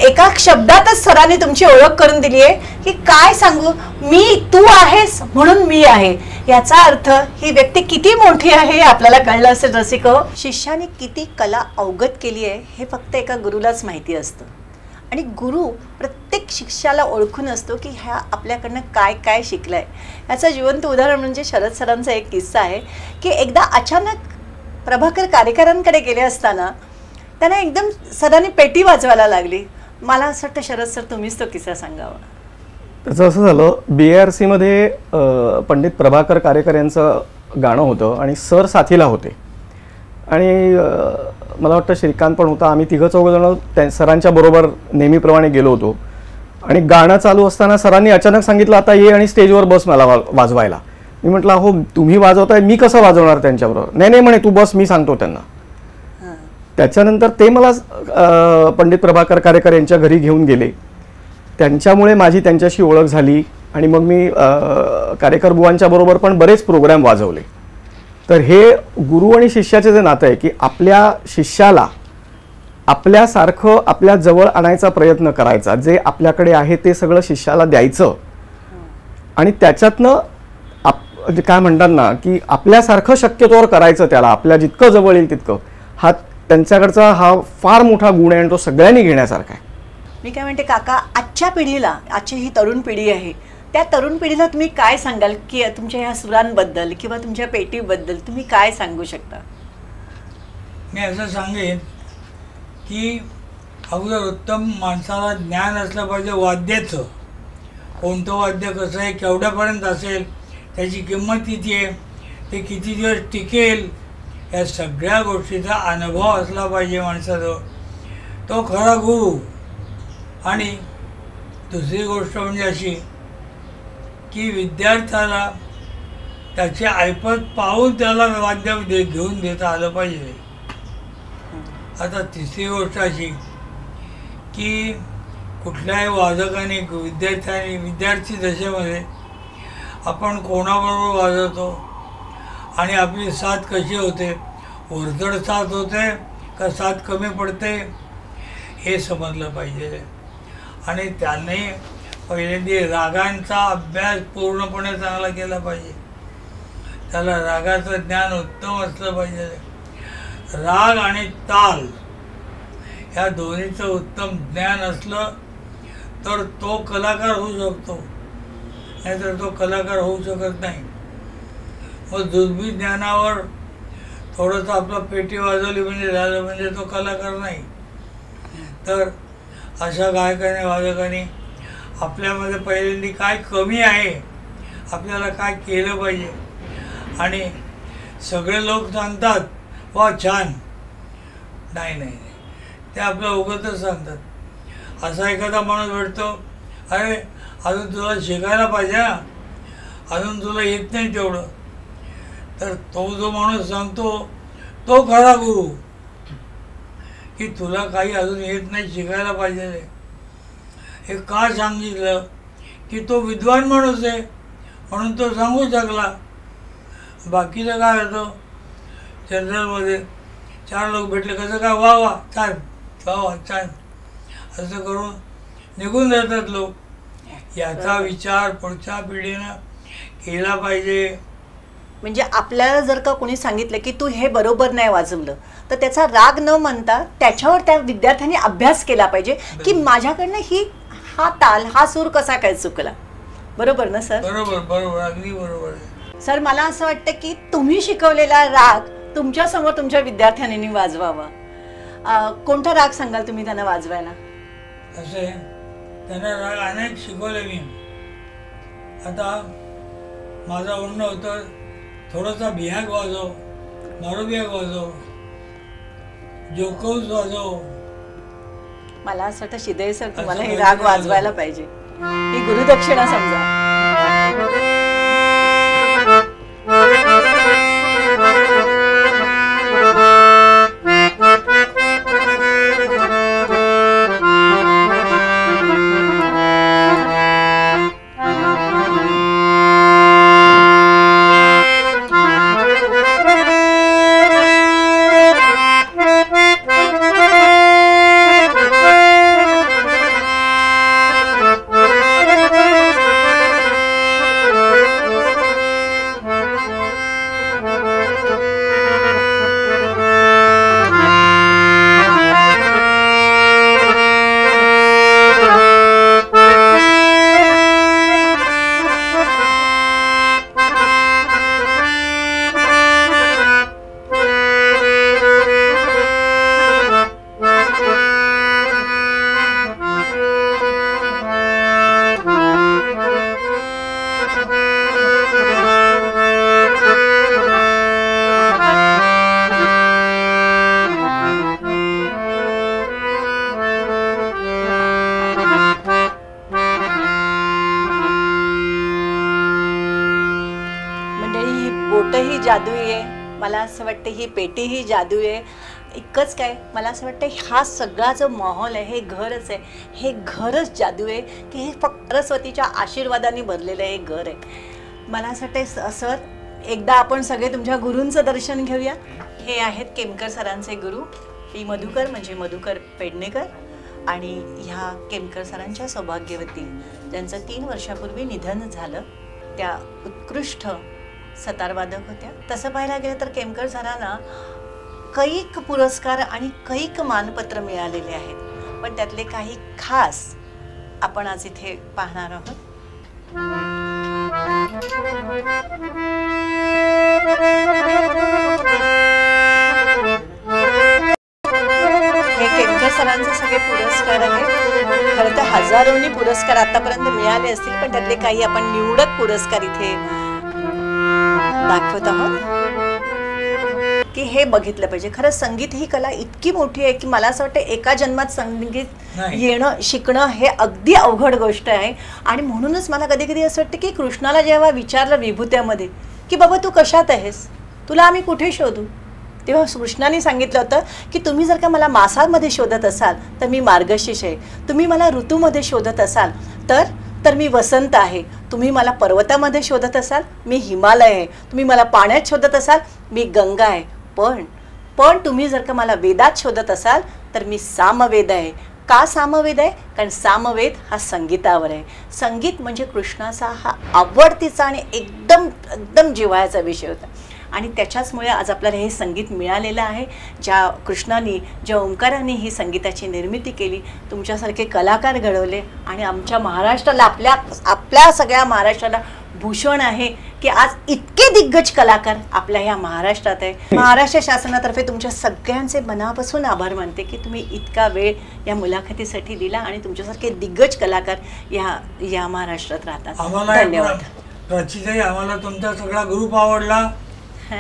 एका शब्दातच सरांनी तुमची ओळख करून दिली आहे की काय सांगू, तू आहेस म्हणून मी आहे. याचा अर्थ ही व्यक्ती किती मोठी आहे हे आपल्याला कळलं असेल रसिक. शिष्याने किती कला अवगत केली आहे हे फक्त एका गुरुलाच माहिती असतं आणि गुरु प्रत्येक शिष्याला ओळखून असतो की ह्या आपल्याकडनं काय काय शिकलाय. याचं जिवंत उदाहरण म्हणजे शरद सरांचा एक किस्सा आहे की एकदा अचानक प्रभाकर कार्यकरांकडे गेले असताना त्यांना एकदम सरांनी पेटी वाजवायला लागली. मला असं वाटतं शरद सर तुम्हीच तो किस्सा सांगावा. त्याचं असं झालं, BARC मध्ये पंडित प्रभाकर कार्यकर यांचं गाणं होतं आणि सर साथीला होते आणि मला वाटतं श्रीकांत पण होता. आम्ही तिघं चौघं जण सरांच्या बरोबर नेहमीप्रमाणे गेलो होतो आणि गाणं चालू असताना सरांनी अचानक सांगितलं आता ये आणि स्टेजवर बस मला वाजवायला. मी म्हटलं हो तुम्ही वाजवताय, मी कसं वाजवणार त्यांच्याबरोबर. नाही म्हणे तू बस, मी सांगतो त्यांना. त्याच्यानंतर ते मला पंडित प्रभाकर कार्यकर यांच्या घरी घेऊन गेले. त्यांच्यामुळे माझी त्यांच्याशी ओळख झाली आणि मग मी कार्यकर बुवांच्या बरोबर पण बरेच प्रोग्राम वाजवले. तर हे गुरु आणि शिष्याचे जे नातं आहे की आपल्या शिष्याला आपल्यासारखं आपल्या जवळ आणायचा प्रयत्न करायचा, जे आपल्याकडे आहे ते सगळं शिष्याला द्यायचं आणि त्याच्यातनं काय म्हणतात ना की आपल्यासारखं शक्यतोवर करायचं, त्याला आपल्या जितकं जवळ येईल तितकं. हा त्यांच्याकडचा हा फार मोठा गुण आहे आणि तो सगळ्यांनी घेण्यासारखा आहे. मी काय म्हणते काका, आजच्या पिढीला, आजची ही तरुण पिढी आहे, त्या तरुण पिढीला तुम्ही काय सांगाल की तुमच्या ह्या सुरांबद्दल किंवा तुमच्या पेटीबद्दल तुम्ही काय सांगू शकता? मी असं सांगेन की अगोदर उत्तम माणसाला ज्ञान असलं पाहिजे वाद्याचं. कोणतं वाद्य कसं आहे, केवढ्यापर्यंत असेल, त्याची किंमत किती आहे, ते किती दिवस टिकेल, या सगळ्या गोष्टीचा अनुभव असला पाहिजे माणसाजवळ. तो खरा गुरु. आणि दुसरी गोष्ट म्हणजे अशी की विद्यार्थ्याला त्याचे ऐपत पाहून त्याला वाद्य घेऊन देता आलं पाहिजे. आता तिसरी गोष्ट अशी की कुठल्याही वादकाने विद्यार्थी दशेमध्ये आपण कोणाबरोबर वाजवतो आणि आपली साथ कशी होते, ओरजड साथ होते का साथ कमी पडते हे समजलं पाहिजे. आणि त्यांनी पहिल्यांदा रागांचा अभ्यास पूर्णपणे चांगला केला पाहिजे. त्याला रागाचं ज्ञान उत्तम असलं पाहिजे. राग आणि ताल ह्या दोन्हीचं उत्तम ज्ञान असलं तर तो कलाकार होऊ शकतो, नाहीतर तो कलाकार होऊ शकत नाही. मग दुर्बी ज्ञानावर थोडंसं आपलं पेटी वाजवली म्हणजे झालं म्हणजे तो कलाकार नाही. तर अशा गायकाने वादकाने आपल्यामध्ये पहिल्यांदा काय कमी आहे, आपल्याला काय केलं पाहिजे. आणि सगळे लोक सांगतात वा छान, नाही नाही नाही, ते आपलं उगाचच सांगतात. असा एखादा माणूस भेटतो, अरे अजून तुला शिकायला पाहिजे ना, अजून तुला येत नाही तेवढं. तर तो जो माणूस सांगतो तो खरा गुरु, की तुला काही अजून येत नाही, शिकायला पाहिजे. हे का सांगितलं की तो विद्वान माणूस आहे म्हणून तो सांगू शकला. बाकीचं काय होतं, जनरलमध्ये 4 लोक भेटले, कसं काय, वा वा छान, वा वा छान, असं करून निघून जातात लोक. याचा विचार पुढच्या पिढीनं केला पाहिजे. म्हणजे आपल्याला जर का कोणी सांगितलं की तू हे बरोबर नाही वाजवलं, तर त्याचा राग न म्हणता त्याच्यावर त्या विद्यार्थ्यांनी अभ्यास केला पाहिजे की माझ्याकडनं हा ताल, हा सूर कसा काय चुकला. बरोबर ना सर? बरोबर बरोबर, अगदी बरोबर आहे. सर, मला असं वाटतं की तुम्ही शिकवलेला राग तुमच्या समोर तुमच्या विद्यार्थ्यांनी वाजवावा. कोणता राग सांगाल तुम्ही त्यांना वाजवायला? असे त्यांना राग अनेक शिकवले मी. आता माझं म्हणणं होतं थोडासा बिहाग वाजव, मारुबिहाग वाजव, जोकौस वाजव. मला असं वाटतं शिदे सर तुम्हाला हे राग वाजवायला पाहिजे, ही गुरुदक्षिणा समजा. बोटही जादुई आहे, मला असं वाटतं ही पेटीही जादू आहे. इतकंच काय, मला असं वाटतं हा सगळा जो माहोल आहे हे घरच आहे, हे घरच जादू आहे की हे फक्त सरस्वतीच्या आशीर्वादाने भरलेलं हे घर आहे. मला असं वाटतं सर, एकदा आपण सगळे तुमच्या गुरूंचं दर्शन घेऊया. हे आहेत केमकर सरांचे गुरु, पी मधुकर म्हणजे मधुकर पेडणेकर. आणि ह्या केमकर सरांच्या सौभाग्यवती ज्यांचं 3 वर्षापूर्वी निधन झालं, त्या उत्कृष्ट सतारवादक होत्या. तसं पाहायला गेलं तर केमकर सरांना कैक पुरस्कार आणि कैक मानपत्र मिळालेले आहेत, पण त्यातले काही खास आपण आज इथे पाहणार आहोत. हे केमकर सरांचे सगळे पुरस्कार आहेत. खरं तर हजारोनी पुरस्कार आतापर्यंत मिळाले असतील, पण त्यातले काही आपण निवडक पुरस्कार इथे दाखवत आहोत की हे बघितलं पाहिजे. खरं संगीत ही कला इतकी मोठी आहे की मला असं वाटतं एका जन्मात संगीत येणं शिकणं हे अगदी अवघड गोष्ट आहे. आणि म्हणूनच मला कधी कधी असं वाटतं की कृष्णाला जेव्हा विचारलं विभूत्यामध्ये की बाबा तू कशात आहेस, तुला आम्ही कुठे शोधू, तेव्हा कृष्णाने सांगितलं होतं की तुम्ही जर का मला मासामध्ये शोधत असाल तर मी मार्गशीर्ष आहे, तुम्ही मला ऋतूमध्ये शोधत असाल तर मी वसंत आहे, तुम्ही मला पर्वतामध्ये शोधत असाल मी हिमालय आहे, तुम्ही मला पाण्यात शोधत असाल मी गंगा आहे, पण पण तुम्ही जर का मला वेदात शोधत असाल तर मी सामवेद आहे. का सामवेद आहे? कारण सामवेद हा संगीतावर आहे. संगीत म्हणजे कृष्णाचा हा आवडतीचा आणि एकदम एकदम जिव्हाळ्याचा विषय होता आणि त्याच्याचमुळे आज आपल्याला हे संगीत मिळालेलं आहे. ज्या कृष्णाने, ज्या ओंकाराने ही संगीताची निर्मिती केली, तुमच्यासारखे कलाकार घडवले आणि आमच्या महाराष्ट्राला, आपल्या सगळ्या महाराष्ट्राला भूषण आहे की आज इतके दिग्गज कलाकार आपल्या ह्या महाराष्ट्रात आहे. महाराष्ट्र शासनातर्फे तुमच्या सगळ्यांचे मनापासून आभार मानते की तुम्ही इतका वेळ या मुलाखतीसाठी दिला आणि तुमच्यासारखे दिग्गज कलाकार या महाराष्ट्रात राहतात. आम्हाला धन्यवाद. प्राचीताई, आम्हाला तुमचा सगळा ग्रुप आवडला.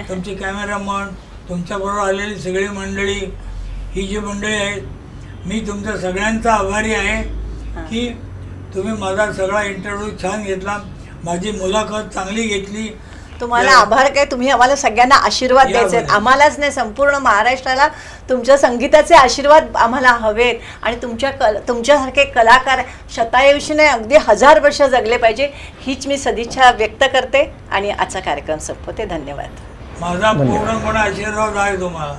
तुमचे कॅमेरामन, तुमच्याबरोबर आलेली सगळी मंडळी, ही जी मंडळी आहेत, मी तुमच्या सगळ्यांचा आभारी आहे की तुम्ही माझा सगळा इंटरव्ह्यू छान घेतला, माझी मुलाखत चांगली घेतली. तुम्हाला आभार काय, तुम्ही आम्हाला सगळ्यांना आशीर्वाद द्यायचे. आम्हालाच नाही, संपूर्ण महाराष्ट्राला तुमच्या संगीताचे आशीर्वाद आम्हाला हवेत आणि तुमच्यासारखे कलाकार शतायुषी नाही, अगदी 1000 वर्ष जगले पाहिजे, हीच मी सदिच्छा व्यक्त करते आणि आजचा कार्यक्रम संपवते. धन्यवाद. माझा पूर्णपणे आशीर्वाद आहे तुम्हाला.